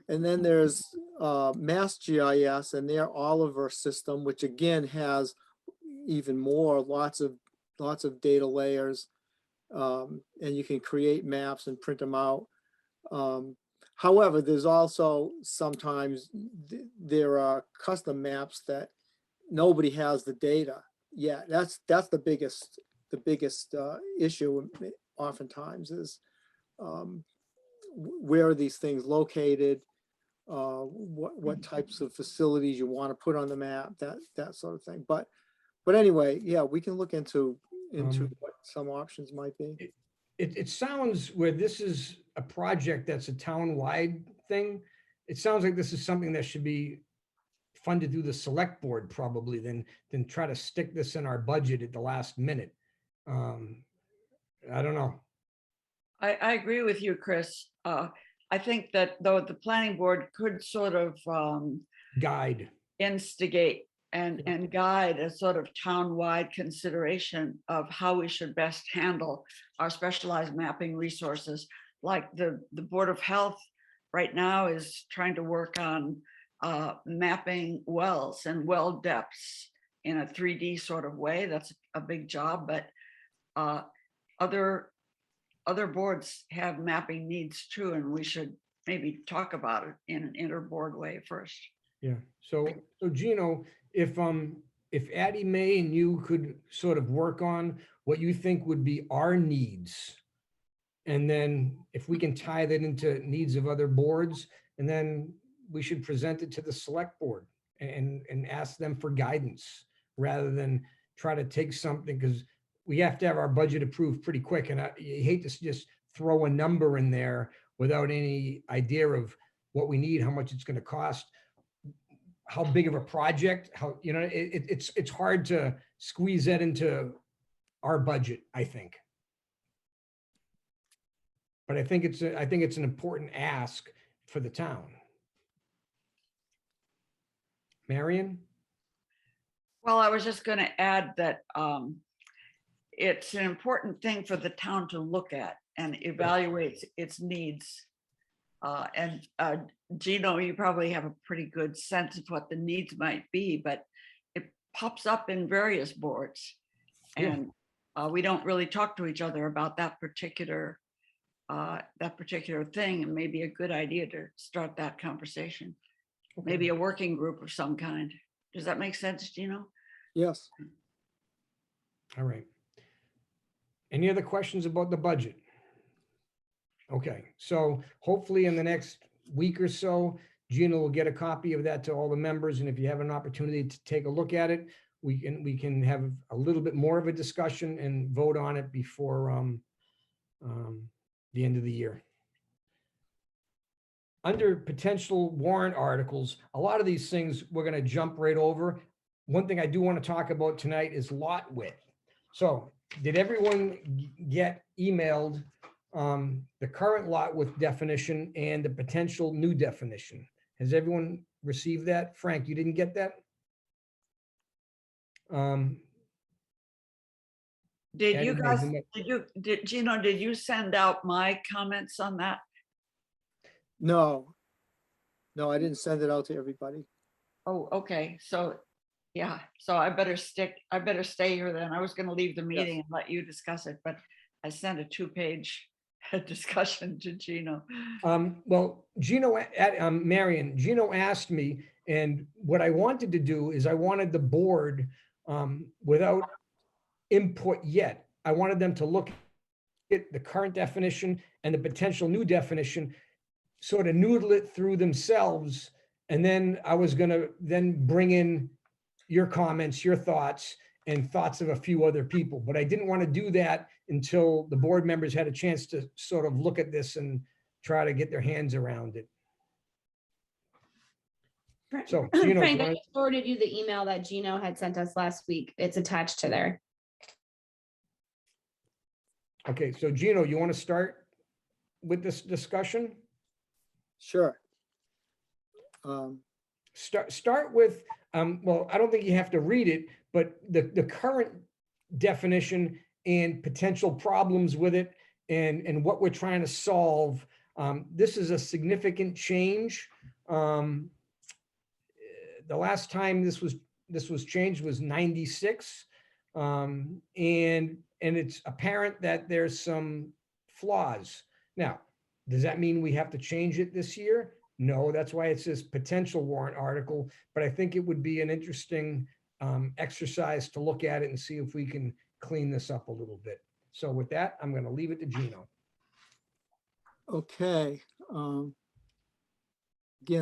And then there's Mass GIS and their Oliver system, which again has even more, lots of data layers. And you can create maps and print them out. However, there's also sometimes there are custom maps that nobody has the data yet. That's the biggest issue oftentimes is where are these things located, what types of facilities you want to put on the map, that sort of thing. But anyway, yeah, we can look into what some options might be. It sounds where this is a project that's a town-wide thing. It sounds like this is something that should be funded through the select board probably than try to stick this in our budget at the last minute. I don't know. I agree with you, Chris. I think that though the planning board could sort of Guide. instigate and guide a sort of town-wide consideration of how we should best handle our specialized mapping resources. Like the Board of Health right now is trying to work on mapping wells and well depths in a 3D sort of way. That's a big job, but other boards have mapping needs too, and we should maybe talk about it in an inter-board way first. Yeah. So Gino, if Addie Mae and you could sort of work on what you think would be our needs, and then if we can tie that into needs of other boards, and then we should present it to the select board and ask them for guidance rather than try to take something, because we have to have our budget approved pretty quick. And you hate to just throw a number in there without any idea of what we need, how much it's going to cost, how big of a project, how, it's hard to squeeze that into our budget, I think. But I think it's an important ask for the town. Marion? Well, I was just going to add that it's an important thing for the town to look at and evaluate its needs. And Gino, you probably have a pretty good sense of what the needs might be, but it pops up in various boards. And we don't really talk to each other about that particular thing. And maybe a good idea to start that conversation. Okay. Maybe a working group of some kind. Does that make sense, Gino? Yes. All right. Any other questions about the budget? Okay, so hopefully in the next week or so, Gina will get a copy of that to all the members. And if you have an opportunity to take a look at it, we can have a little bit more of a discussion and vote on it before the end of the year. Under potential warrant articles, a lot of these things we're going to jump right over. One thing I do want to talk about tonight is lot width. So did everyone get emailed the current lot width definition and the potential new definition? Has everyone received that? Frank, you didn't get that? Did you guys, Gino, did you send out my comments on that? No, I didn't send it out to everybody. Oh, okay. So, yeah, so I better stay here then. I was going to leave the meeting and let you discuss it, but I sent a 2-page discussion to Gino. Well, Marion, Gino asked me, and what I wanted to do is I wanted the board, without input yet, I wanted them to look at the current definition and the potential new definition, sort of noodle it through themselves. And then I was gonna then bring in your comments, your thoughts, and thoughts of a few other people. But I didn't want to do that until the board members had a chance to sort of look at this and try to get their hands around it. So, Gino, Frank, do you I wanna- just forwarded you the email that Gino had sent us last week. It's attached to there. okay, so Gino, you want to start with this discussion? Sure. Start with, well, I don't think you have to read it, but the current definition and potential problems with it and what we're trying to solve. This is a significant change. The last time this was changed was 96. And it's apparent that there's some flaws. Now, does that mean we have to change it this year? No, that's why it says potential warrant article, but I think it would be an interesting exercise to look at it and see if we can clean this up a little bit. So with that, I'm going to leave it to Gino. Okay. Again,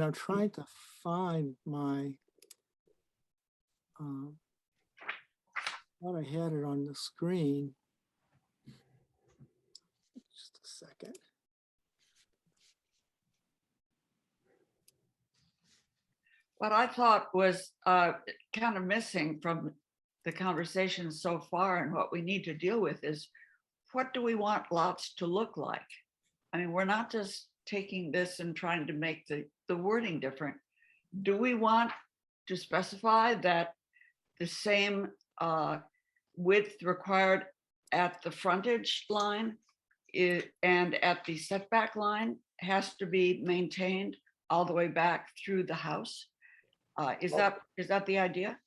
I'm trying to find my, thought I had it on the screen. Just a second. What I thought was kind of missing from the conversation so far and what we need to deal with is, what do we want lots to look like? I mean, we're not just taking this and trying to make the wording different. Do we want to specify that the same width required at the frontage line and at the setback line has to be maintained all the way back through the house? Is that the idea?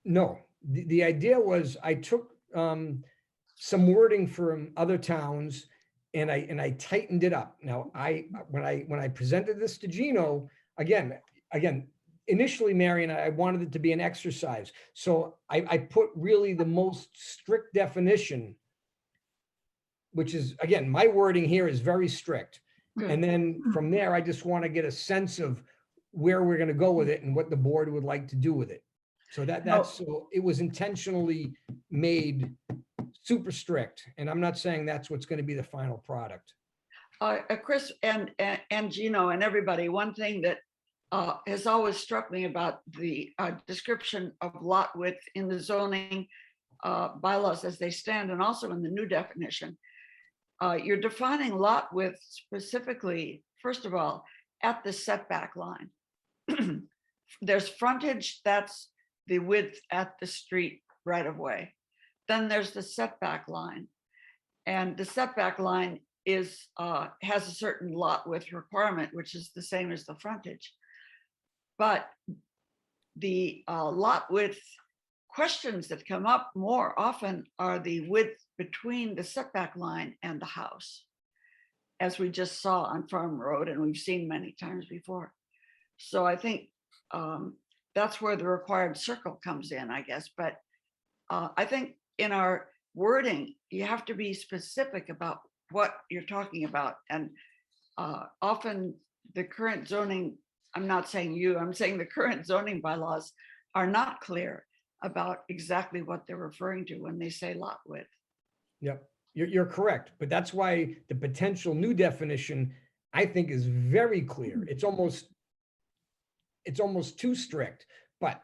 No, the idea was I took some wording from other towns and I tightened it up. Now, when I presented this to Gino, again, initially, Marion, I wanted it to be an exercise. So I put really the most strict definition, which is, again, my wording here is very strict. And then from there, I just want to get a sense of where we're going to go with it and what the board would like to do with it. So so it was intentionally made super strict. And I'm not saying that's what's going to be the final product. Chris and Gino and everybody, one thing that has always struck me about the description of lot width in the zoning bylaws as they stand, and also in the new definition, you're defining lot width specifically, first of all, at the setback line. There's frontage, that's the width at the street right of way. Then there's the setback line. And the setback line is has a certain lot width requirement, which is the same as the frontage. But the lot width questions that come up more often are the width between the setback line and the house, as we just saw on Farm Road and we've seen many times before. So I think that's where the required circle comes in, I guess. But I think in our wording, you have to be specific about what you're talking about. And often the current zoning, I'm not saying you, I'm saying the current zoning bylaws are not clear about exactly what they're referring to when they say lot width. Yep, you're correct. But that's why the potential new definition, I think, is very clear. It's almost too strict. But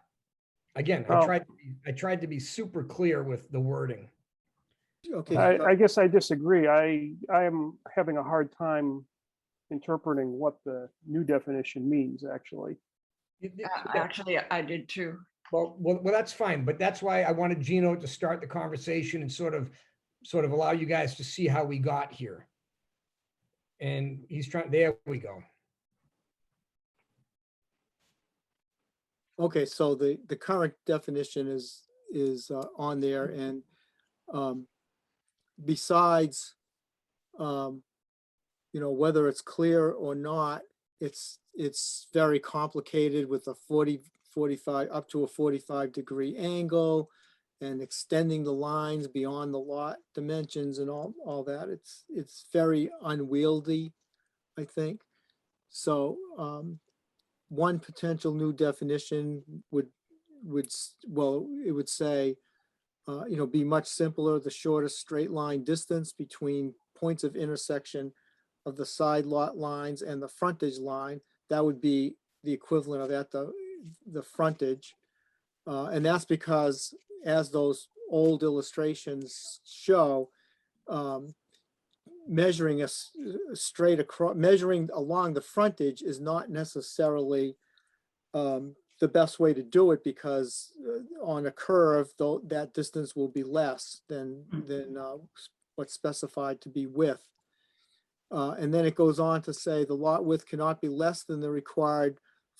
again, I tried to be super clear with the wording. Okay. I guess I disagree. I am having a hard time interpreting what the new definition means, actually. Actually, I did too. Well, that's fine, but that's why I wanted Gino to start the conversation and sort of allow you guys to see how we got here. And he's trying, there we go. Okay, so the current definition is on there, and besides, whether it's clear or not, it's very complicated with a 45 up to a 45-degree angle, and extending the lines beyond the lot dimensions and all that. It's very unwieldy, I think. So one potential new definition would say, be much simpler, the shortest straight line distance between points of intersection of the side lot lines and the frontage line. That would be the equivalent of at the frontage. And that's because, as those old illustrations show, measuring straight across, measuring along the frontage is not necessarily the best way to do it, because on a curve, though, that distance will be less than what's specified to be width. And then it goes on to say the lot width cannot be less than the required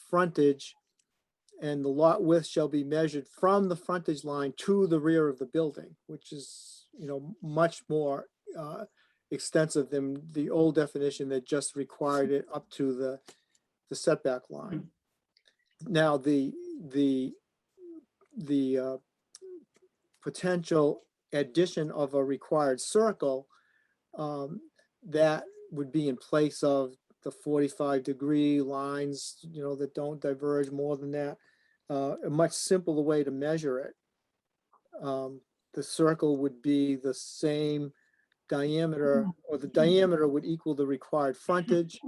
frontage, and the lot width shall be measured from the frontage line to the rear of the building, which is, much more extensive than the old definition that just required it up to the setback line. Now, the potential addition of a required circle, that would be in place of the 45-degree lines, that don't diverge more than that. A much simpler way to measure it. The circle would be the same diameter, or the diameter would equal the required frontage.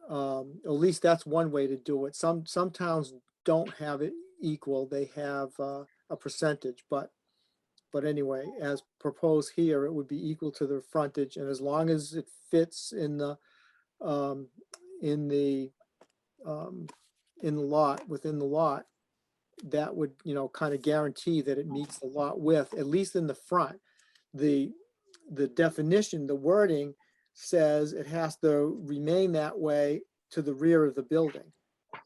At least that's one way to do it. Some towns don't have it equal. They have a percentage, but anyway, as proposed here, it would be equal to the frontage, and as long as it fits in the lot, within the lot, that would, kind of guarantee that it meets the lot width, at least in the front. The definition, the wording says it has to remain that way to the rear of the building.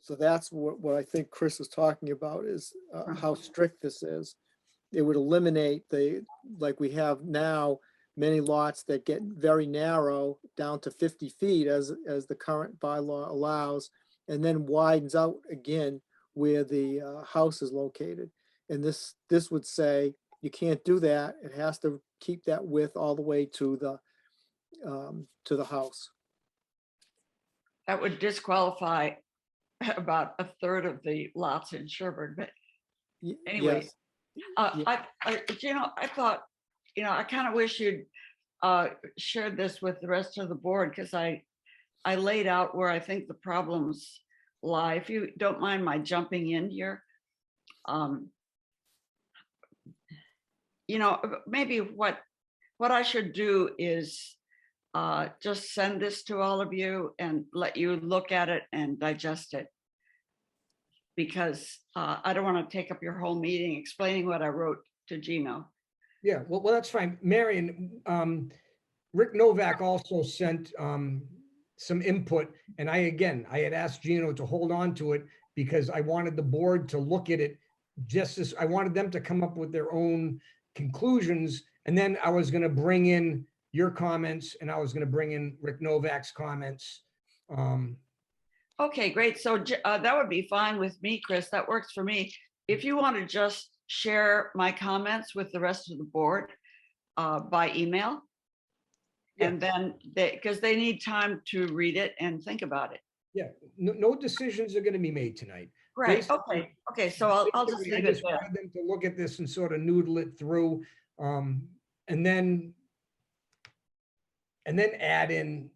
So that's what I think Chris was talking about, is how strict this is. It would eliminate like we have now, many lots that get very narrow down to 50 feet as the current bylaw allows, and then widens out again where the house is located. And this would say you can't do that. It has to keep that width all the way to the house. That would disqualify about a third of the lots in Sherborn, but anyway, Yes. I thought, I kind of wish you'd shared this with the rest of the board, because I laid out where I think the problems lie. If you don't mind my jumping in here, maybe what I should do is just send this to all of you and let you look at it and digest it, because I don't want to take up your whole meeting explaining what I wrote to Gino. Yeah, well, that's fine. Marion, Rick Novak also sent some input, and I had asked Gino to hold on to it because I wanted the board to look at it just as I wanted them to come up with their own conclusions. And then I was going to bring in your comments, and I was going to bring in Rick Novak's comments. Okay, great. So that would be fine with me, Chris. That works for me. If you want to just share my comments with the rest of the board by email, Yeah. and then because they need time to read it and think about it. Yeah, no decisions are going to be made tonight. Right. Basically- Okay. So I'll just Basically, I leave it just there. wanted them to look at this and sort of noodle it through, and then add in,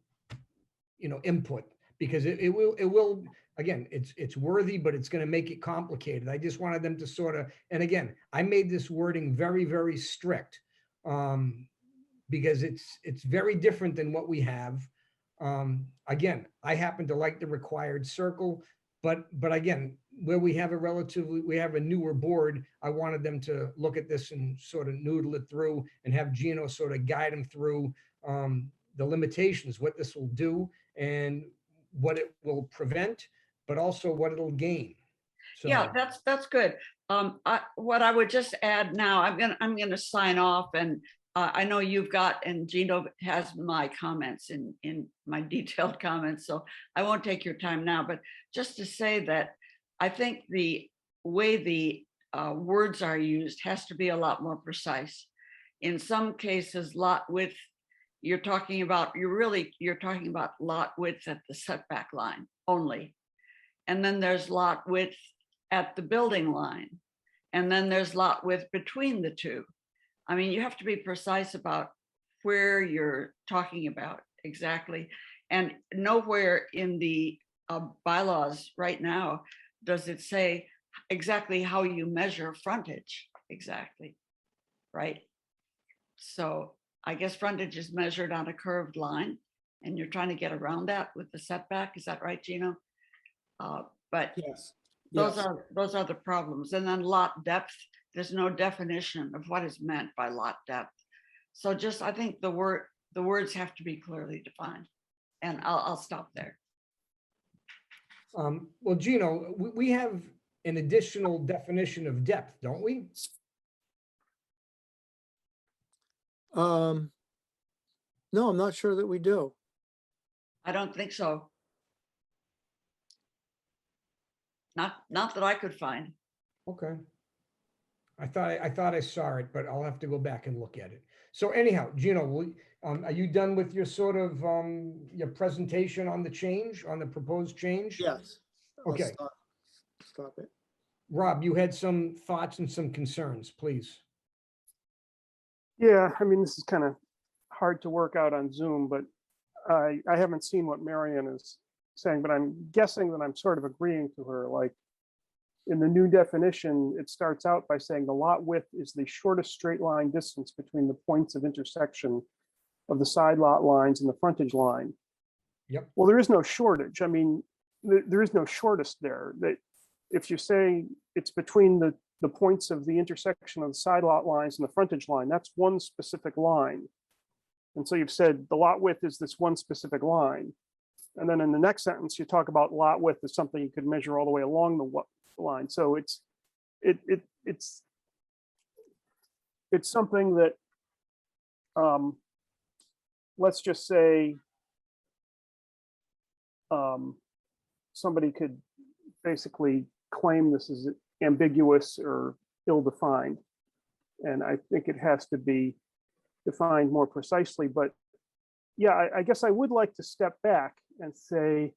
input, because it will, again, it's worthy, but it's going to make it complicated. I just wanted them to sort of, and again, I made this wording very, very strict, because it's very different than what we have. Again, I happen to like the required circle, but again, where we have a newer board, I wanted them to look at this and sort of noodle it through and have Gino sort of guide them through the limitations, what this will do and what it will prevent, but also what it'll gain. So, Yeah, that's good. What I would just add now, I'm gonna sign off, and I know you've got, and Gino has my comments in my detailed comments, so I won't take your time now, but just to say that I think the way the words are used has to be a lot more precise. In some cases, lot width, you're talking about lot width at the setback line only. And then there's lot width at the building line. And then there's lot width between the two. I mean, you have to be precise about where you're talking about exactly. And nowhere in the bylaws right now does it say exactly how you measure frontage exactly, right? So I guess frontage is measured on a curved line, and you're trying to get around that with the setback. Is that right, Gino? But Yes. those Yes. are the problems. And then lot depth, there's no definition of what is meant by lot depth. So just, I think the words have to be clearly defined. And I'll stop there. Well, Gino, we have an additional definition of depth, don't we? No, I'm not sure that we do. I don't think so. Not that I could find. Okay. I thought I saw it, but I'll have to go back and look at it. So anyhow, Gino, are you done with your sort of your presentation on the change, on the proposed change? Yes. I'll Okay. Stop it. Rob, you had some thoughts and some concerns, please. Yeah, I mean, this is kind of hard to work out on Zoom, but I haven't seen what Marion is saying, but I'm guessing that I'm sort of agreeing to her. Like in the new definition, it starts out by saying the lot width is the shortest straight line distance between the points of intersection of the side lot lines and the frontage line. Yep. Well, there is no shortage. I mean, there is no shortest there. That if you say it's between the points of the intersection of the side lot lines and the frontage line, that's one specific line. And so you've said the lot width is this one specific line. And then in the next sentence, you talk about lot width as something you could measure all the way along the line. So it's something that, let's just say, somebody could basically claim this is ambiguous or ill-defined. And I think it has to be defined more precisely. But yeah, I guess I would like to step back and say,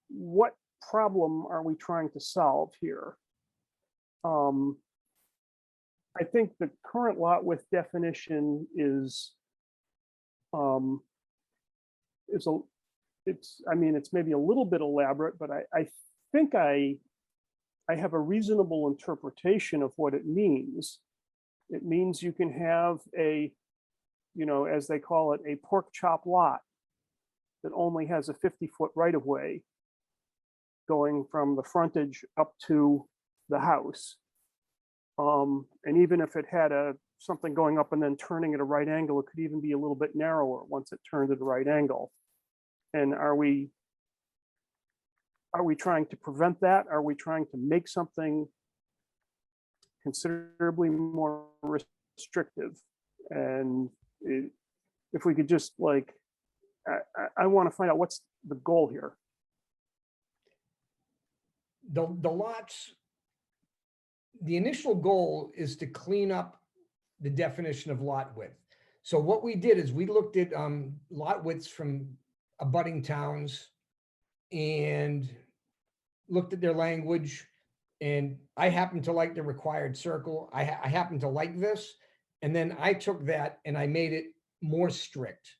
what problem are we trying to solve here? I think the current lot width definition is it's maybe a little bit elaborate, but I think I have a reasonable interpretation of what it means. It means you can have a, as they call it, a pork chop lot that only has a 50-foot right-of-way going from the frontage up to the house. And even if it had something going up and then turning at a right angle, it could even be a little bit narrower once it turned at a right angle. And are we trying to prevent that? Are we trying to make something considerably more restrictive? And if we could just I want to find out what's the goal here. The lots, the initial goal is to clean up the definition of lot width. So what we did is we looked at lot widths from abutting towns and looked at their language. And I happen to like the required circle. I happen to like this. And then I took that and I made it more strict,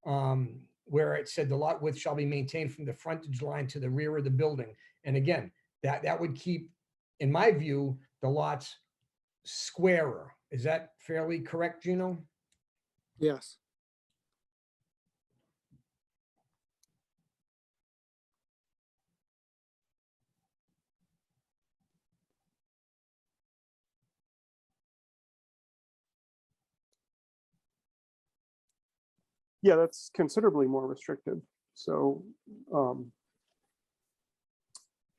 where it said the lot width shall be maintained from the frontage line to the rear of the building. And again, that would keep, in my view, the lots squarer. Is that fairly correct, Gino? Yes. Yeah, that's considerably more restrictive. So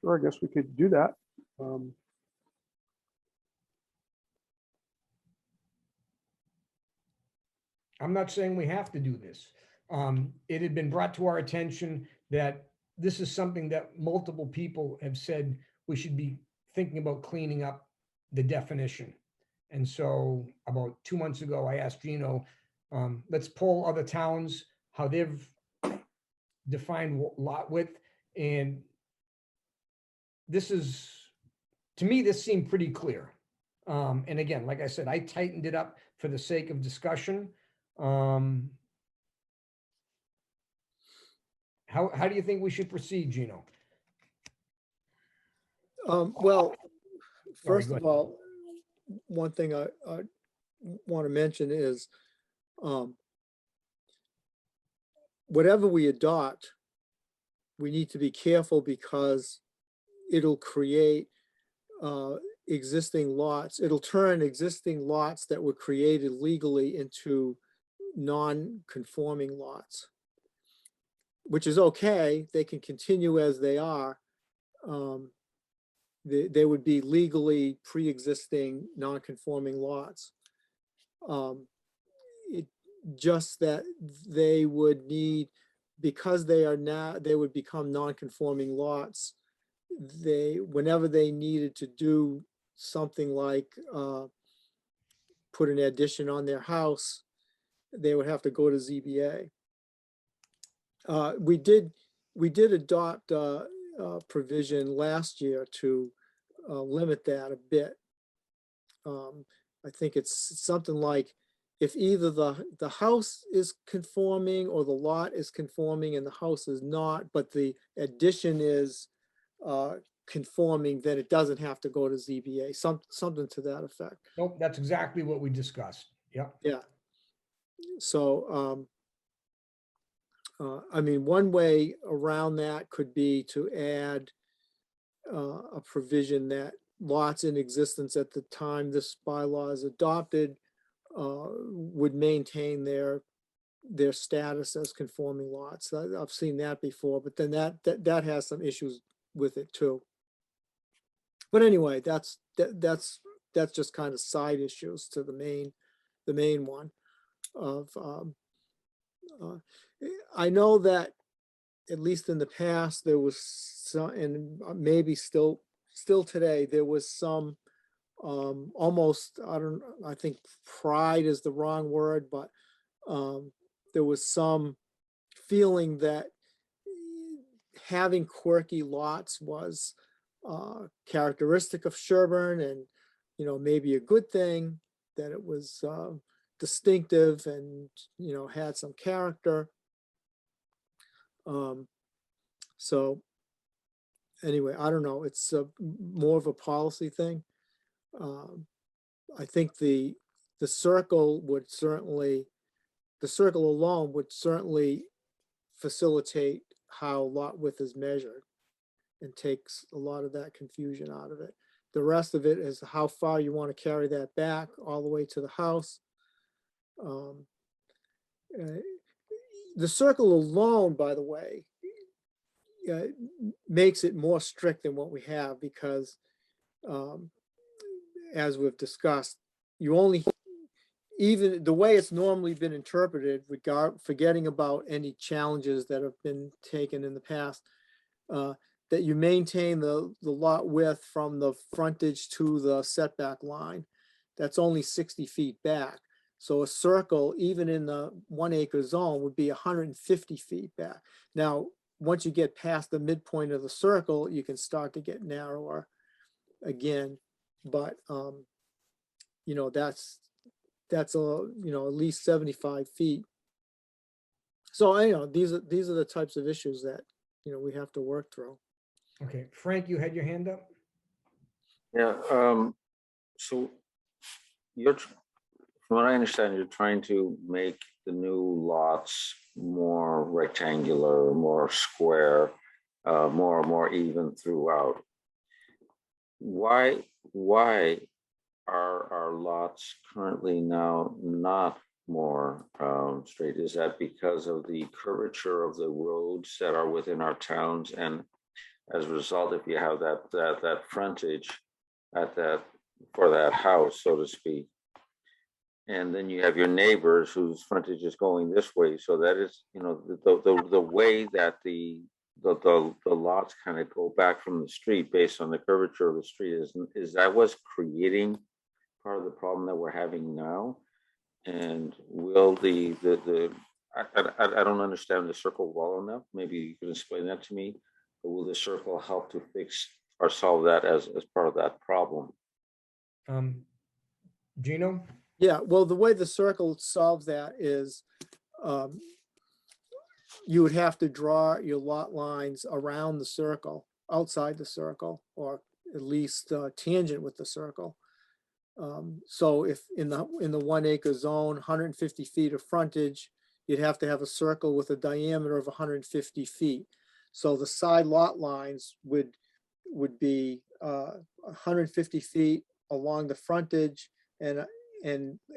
sure, I guess we could do that. I'm not saying we have to do this. It had been brought to our attention that this is something that multiple people have said we should be thinking about cleaning up the definition. And so about 2 months ago, I asked Gino, let's poll other towns, how they've defined lot width. And this is, to me, this seemed pretty clear. And again, like I said, I tightened it up for the sake of discussion. How do you think we should proceed, Gino? Well, Sorry, first go of ahead. all, one thing I want to mention is whatever we adopt, we need to be careful because it'll create existing lots. It'll turn existing lots that were created legally into non-conforming lots, which is okay. They can continue as they are. They would be legally pre-existing non-conforming lots. It just that they would need, because they are now, they would become non-conforming lots. Whenever they needed to do something like put an addition on their house, they would have to go to ZBA. We did adopt a provision last year to limit that a bit. I think it's something like if either the house is conforming or the lot is conforming and the house is not, but the addition is conforming, then it doesn't have to go to ZBA, something to that effect. Nope, that's exactly what we discussed. Yep. Yeah. So, I mean, one way around that could be to add a provision that lots in existence at the time this bylaw is adopted would maintain their status as conforming lots. I've seen that before, but then that has some issues with it too. But anyway, that's just kind of side issues to the main one of I know that at least in the past there was some, and maybe still today, there was some almost, I think pride is the wrong word, but there was some feeling that having quirky lots was characteristic of Sherborn, and maybe a good thing, that it was distinctive and had some character. So anyway, I don't know, it's more of a policy thing. I think the circle alone would certainly facilitate how lot width is measured and takes a lot of that confusion out of it. The rest of it is how far you want to carry that back all the way to the house. The circle alone, by the way, makes it more strict than what we have because, as we've discussed, you only, even the way it's normally been interpreted, forgetting about any challenges that have been taken in the past, that you maintain the lot width from the frontage to the setback line. That's only 60 feet back. So a circle, even in the 1 acre zone, would be 150 feet back. Now, once you get past the midpoint of the circle, you can start to get narrower again. But that's at least 75 feet. So these are the types of issues that we have to work through. Okay, Frank, you had your hand up? Yeah, so from what I understand, you're trying to make the new lots more rectangular, more square, more even throughout. Why are our lots currently now not more straight? Is that because of the curvature of the roads that are within our towns? And as a result, if you have that frontage for that house, so to speak, and then you have your neighbors whose frontage is going this way, so that is, the way that the the lots kind of go back from the street based on the curvature of the street. Is that what's creating part of the problem that we're having now? And will I don't understand the circle well enough. Maybe you can explain that to me. But will the circle help to fix or solve that as part of that problem? Gino? Yeah, well, the way the circle solves that is you would have to draw your lot lines around the circle, outside the circle, or at least tangent with the circle. So if in the 1 acre zone, 150 feet of frontage, you'd have to have a circle with a diameter of 150 feet. So the side lot lines would be 150 feet along the frontage, and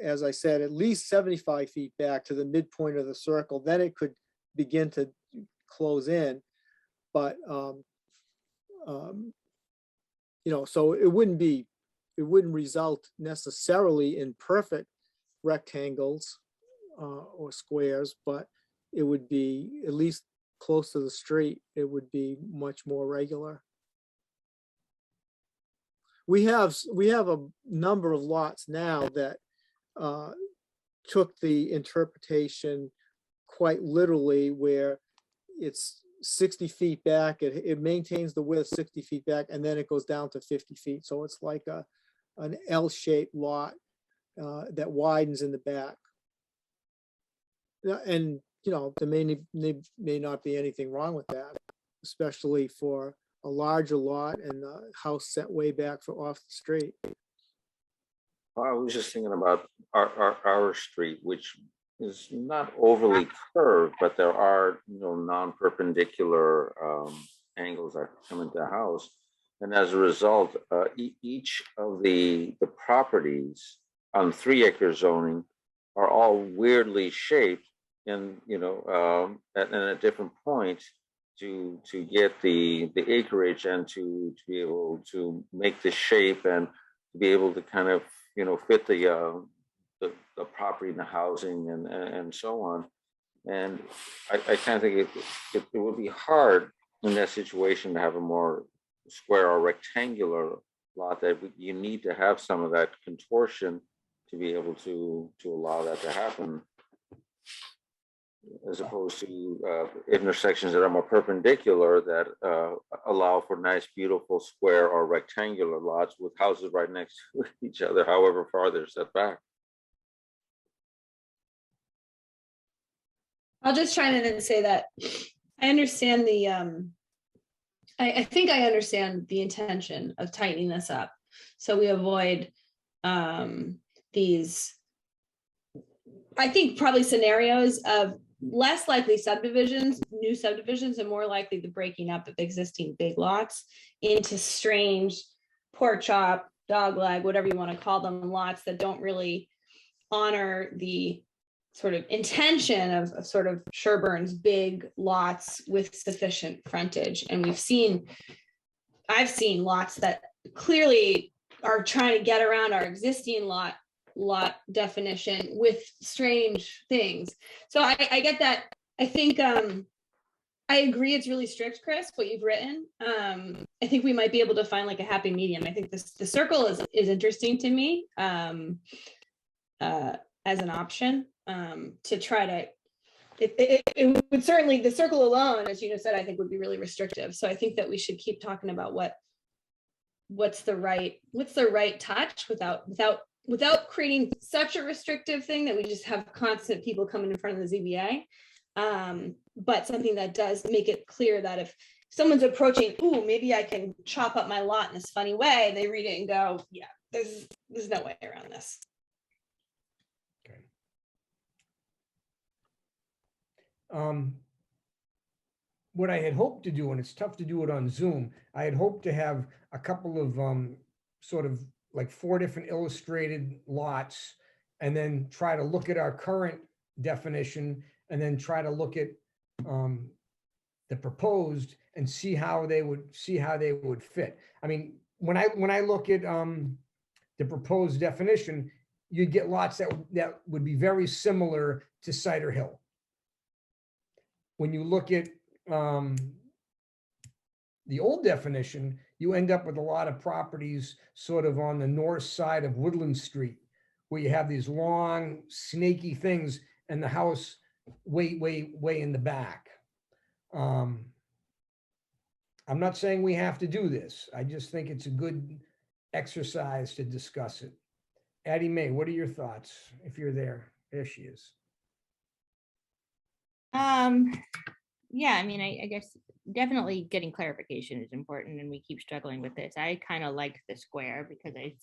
as I said, at least 75 feet back to the midpoint of the circle. Then it could begin to close in, but so it wouldn't result necessarily in perfect rectangles or squares, but it would be at least close to the street. It would be much more regular. We have a number of lots now that took the interpretation quite literally, where it's 60 feet back, it maintains the width 60 feet back, and then it goes down to 50 feet. So it's like an L-shaped lot that widens in the back. And there may not be anything wrong with that, especially for a larger lot and the house set way back off the street. I was just thinking about our street, which is not overly curved, but there are non-perpendicular angles that come into the house, and as a result, each of the properties on 3 acre zoning are all weirdly shaped, and at a different point to get the acreage and to be able to make the shape and to be able to kind of fit the property and the housing and so on. And I kind of think it would be hard in that situation to have a more square or rectangular lot, that you need to have some of that contortion to be able to allow that to happen, as opposed to intersections that are more perpendicular that allow for nice, beautiful square or rectangular lots with houses right next to each other, however far they're set back. I'll just chime in and say that I understand I think I understand the intention of tightening this up, so we avoid these, I think, probably scenarios of less likely subdivisions, new subdivisions, and more likely the breaking up of existing big lots into strange pork chop, dog leg, whatever you want to call them, lots that don't really honor the sort of intention of sort of Sherborn's big lots with sufficient frontage. And I've seen lots that clearly are trying to get around our existing lot definition with strange things. So I get that. I think I agree it's really strict, Chris, what you've written. I think we might be able to find like a happy medium. I think the circle is interesting to me as an option to try to, it would certainly, the circle alone, as Gina said, I think would be really restrictive. So I think that we should keep talking about what's the right touch without creating such a restrictive thing that we just have constant people coming in front of the ZBA. But something that does make it clear that if someone's approaching, ooh, maybe I can chop up my lot in this funny way, they read it and go, yeah, there's no way around this. Okay. What I had hoped to do, and it's tough to do it on Zoom, I had hoped to have a couple of sort of like 4 different illustrated lots, and then try to look at our current definition, and then try to look at the proposed and see how they would fit. I mean, when I look at the proposed definition, you get lots that would be very similar to Cider Hill. When you look at the old definition, you end up with a lot of properties sort of on the north side of Woodland Street, where you have these long snaky things and the house way in the back. I'm not saying we have to do this. I just think it's a good exercise to discuss it. Addie Mae, what are your thoughts if you're there? There she is. Yeah, I mean, I guess definitely getting clarification is important, and we keep struggling with this. I kind of like the square because I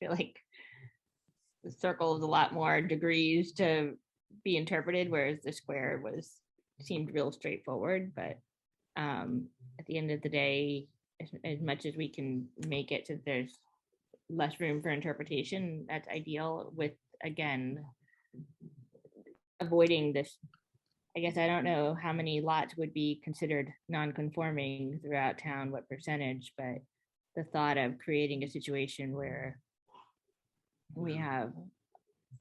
feel like the circle is a lot more degrees to be interpreted, whereas the square seemed real straightforward. But at the end of the day, as much as we can make it so there's less room for interpretation, that's ideal, with, again, avoiding this. I guess I don't know how many lots would be considered non-conforming throughout town, what percentage, but the thought of creating a situation where we have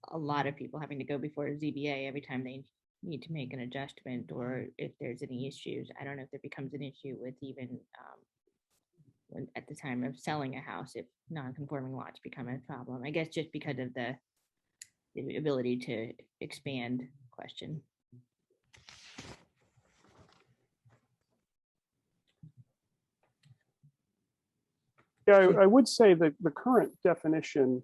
a lot of people having to go before a ZBA every time they need to make an adjustment, or if there's any issues. I don't know if there becomes an issue with even at the time of selling a house, if non-conforming lots become a problem. I guess just because of the ability to expand question. Yeah, I would say that the current definition,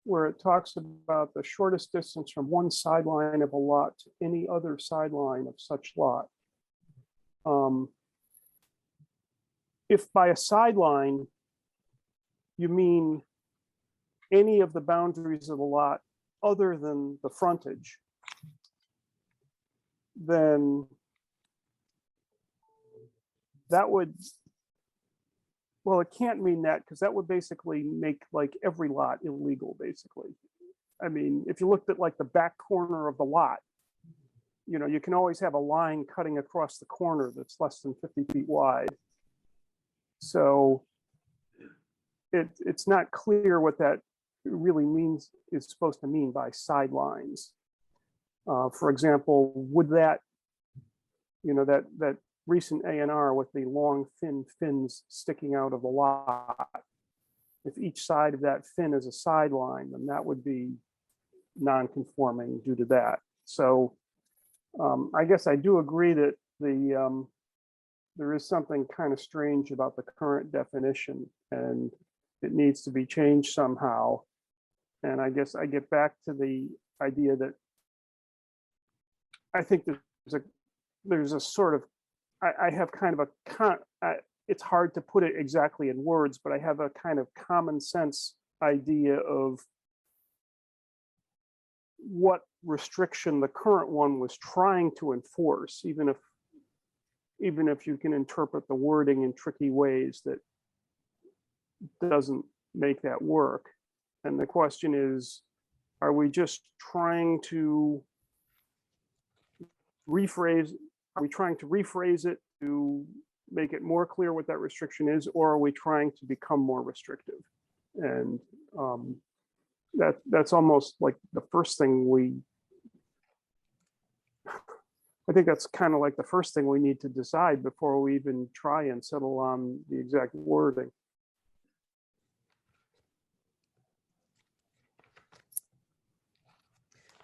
where it talks about the shortest distance from one sideline of a lot to any other sideline of such lot. If by a sideline, you mean any of the boundaries of the lot other than the frontage, then that would, well, it can't mean that, because that would basically make like every lot illegal, basically. I mean, if you looked at like the back corner of the lot, you know, you can always have a line cutting across the corner that's less than 50 feet wide. So it's not clear what that really means, is supposed to mean by sidelines. For example, would that, you know, that recent A&R with the long thin fins sticking out of the lot, if each side of that fin is a sideline, then that would be non-conforming due to that. So I guess I do agree that there is something kind of strange about the current definition, and it needs to be changed somehow. And I guess I get back to the idea that I think there's a sort of, I have kind of it's hard to put it exactly in words, but I have a kind of common sense idea of what restriction the current one was trying to enforce, even if you can interpret the wording in tricky ways that doesn't make that work. And the question is, are we just trying to rephrase? Are we trying to rephrase it to make it more clear what that restriction is, or are we trying to become more restrictive? And that's almost like the first thing I think that's kind of like the first thing we need to decide before we even try and settle on the exact wording.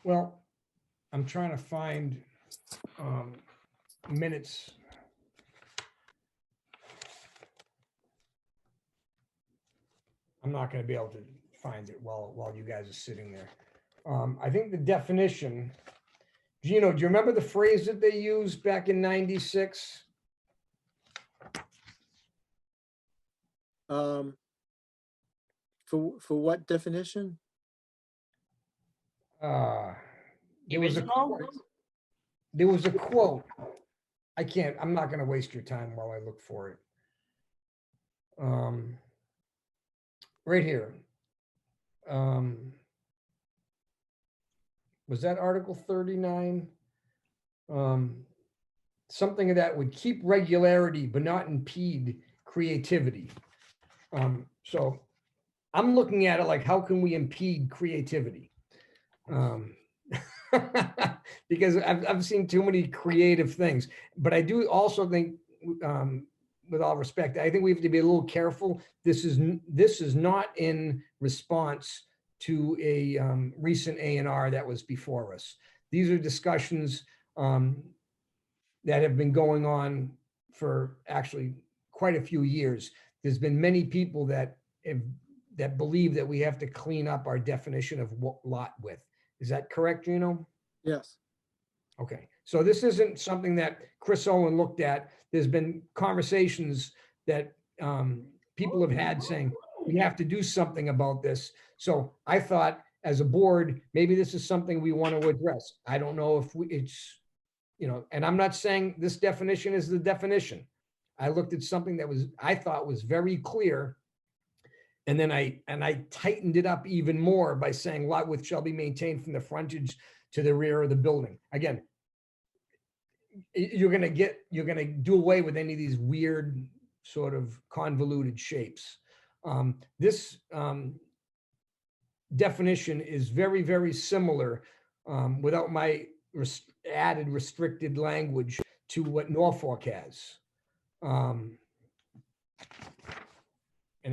Well, I'm trying to find minutes. I'm not going to be able to find it while you guys are sitting there. I think the definition, Gino, do you remember the phrase that they used back in '96? For what definition? There was a quote. I'm not going to waste your time while I look for it. Right here. Was that Article 39? Something that would keep regularity but not impede creativity. So I'm looking at it like, how can we impede creativity? Because I've seen too many creative things, but I do also think with all respect, I think we have to be a little careful. This is not in response to a recent A&R that was before us. These are discussions that have been going on for actually quite a few years. There's been many people that believe that we have to clean up our definition of what lot width. Is that correct, Gino? Yes. Okay, so this isn't something that Chris Owen looked at. There's been conversations that people have had saying, we have to do something about this. So I thought, as a board, maybe this is something we want to address. I don't know if it's, and I'm not saying this definition is the definition. I looked at something that I thought was very clear. And then I tightened it up even more by saying lot width shall be maintained from the frontage to the rear of the building. Again, you're going to do away with any of these weird sort of convoluted shapes. This definition is very, very similar without my added restricted language to what Norfolk has. And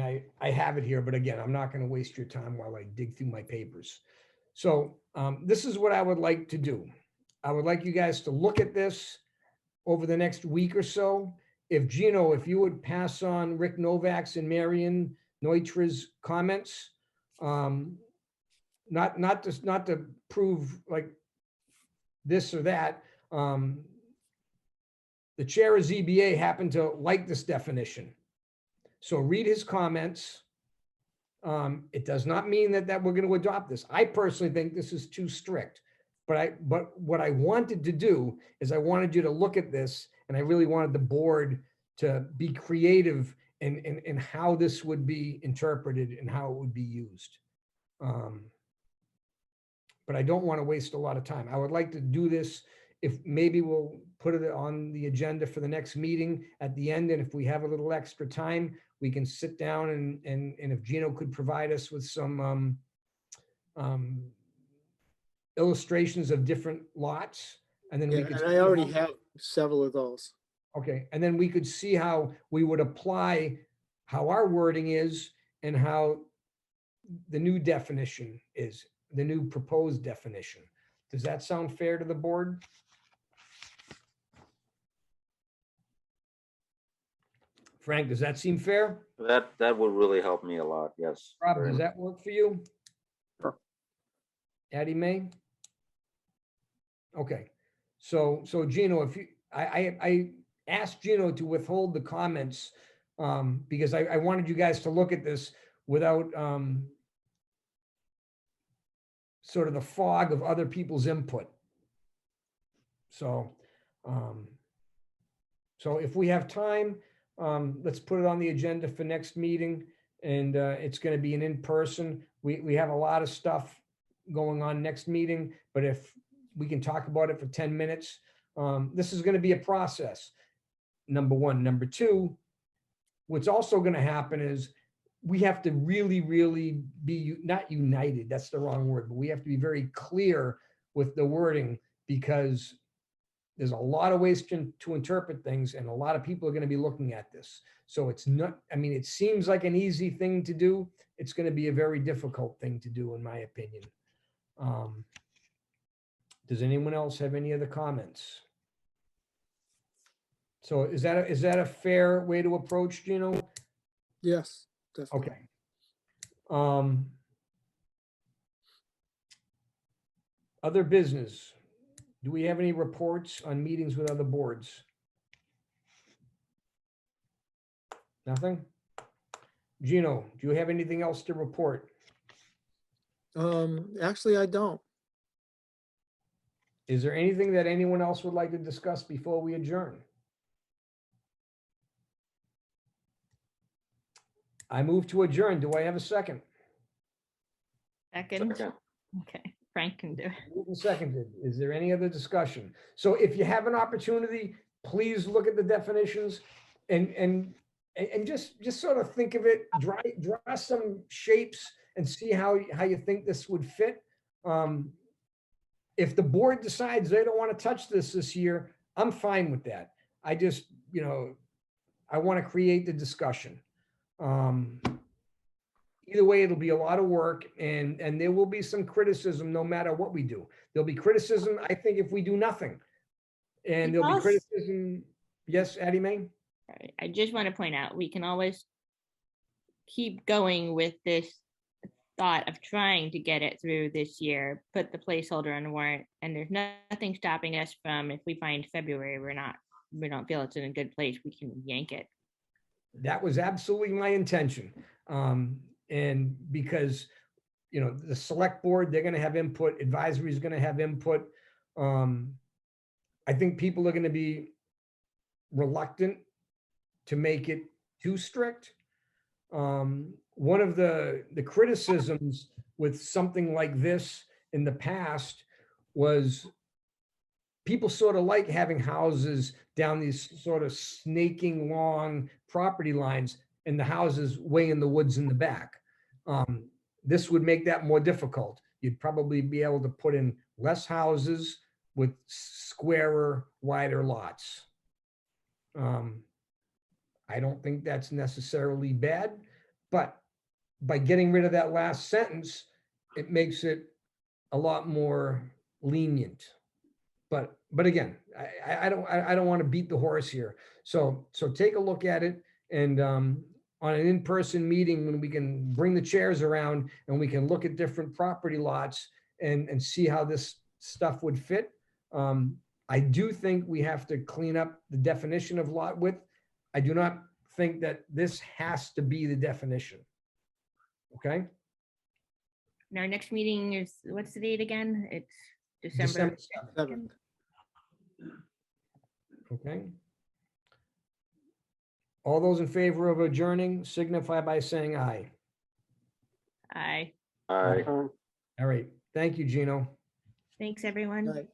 I have it here, but again, I'm not going to waste your time while I dig through my papers. So this is what I would like to do. I would like you guys to look at this over the next week or so. If Gino, if you would pass on Rick Novak's and Marion Neutra's comments, not to prove like this or that. The chair of ZBA happened to like this definition. So read his comments. It does not mean that we're going to adopt this. I personally think this is too strict. But what I wanted to do is I wanted you to look at this, and I really wanted the board to be creative in how this would be interpreted and how it would be used. But I don't want to waste a lot of time. I would like to do this. If maybe we'll put it on the agenda for the next meeting at the end, and if we have a little extra time, we can sit down and if Gino could provide us with some illustrations of different lots, and then we could. And I already have several of those. Okay, and then we could see how we would apply how our wording is and how the new definition is, the new proposed definition. Does that sound fair to the board? Frank, does that seem fair? That would really help me a lot, yes. Rob, very does much. that work for you? Sure. Addie May? Okay, so Gino, if you, I asked Gino to withhold the comments because I wanted you guys to look at this without sort of the fog of other people's input. So, so if we have time, let's put it on the agenda for next meeting, and it's going to be an in-person. We have a lot of stuff going on next meeting, but if we can talk about it for 10 minutes, this is going to be a process. Number one. Number two, what's also going to happen is we have to really, really be not united. That's the wrong word, but we have to be very clear with the wording, because there's a lot of ways to interpret things, and a lot of people are going to be looking at this. So it's not, I mean, it seems like an easy thing to do. It's going to be a very difficult thing to do, in my opinion. Does anyone else have any other comments? So is that a fair way to approach, Gino? Yes, definitely. Okay. Other business. Do we have any reports on meetings with other boards? Nothing? Gino, do you have anything else to report? Actually, I don't. Is there anything that anyone else would like to discuss before we adjourn? I move to adjourn. Do I have a second? Second. Second. Okay, Frank can do it. Moved and seconded. Is there any other discussion? So if you have an opportunity, please look at the definitions and just sort of think of it, draw some shapes and see how you think this would fit. If the board decides they don't want to touch this year, I'm fine with that. I just, I want to create the discussion. Either way, it'll be a lot of work, and there will be some criticism no matter what we do. There'll be criticism, I think, if we do nothing. And there'll be Also- criticism. Yes, Addie Mae? Right. I just want to point out, we can always keep going with this thought of trying to get it through this year, put the placeholder on the warrant, and there's nothing stopping us from, if we find February, we don't feel it's in a good place, we can yank it. That was absolutely my intention. And because, you know, the select board, they're gonna have input, advisory is gonna have input. I think people are gonna be reluctant to make it too strict. One of the criticisms with something like this in the past was people sort of like having houses down these sort of snaking long property lines and the houses way in the woods in the back. This would make that more difficult. You'd probably be able to put in less houses with squarer, wider lots. I don't think that's necessarily bad, but by getting rid of that last sentence, it makes it a lot more lenient. But again, I don't want to beat the horse here. So take a look at it, and on an in-person meeting when we can bring the chairs around and we can look at different property lots and see how this stuff would fit. I do think we have to clean up the definition of lot width. I do not think that this has to be the definition. Okay? And our next meeting is, what's the date again? It's December. December 7th. Okay. All those in favor of adjourning signify by saying aye. Aye. Aye. All right. Thank you, Gino. Thanks, everyone. Right.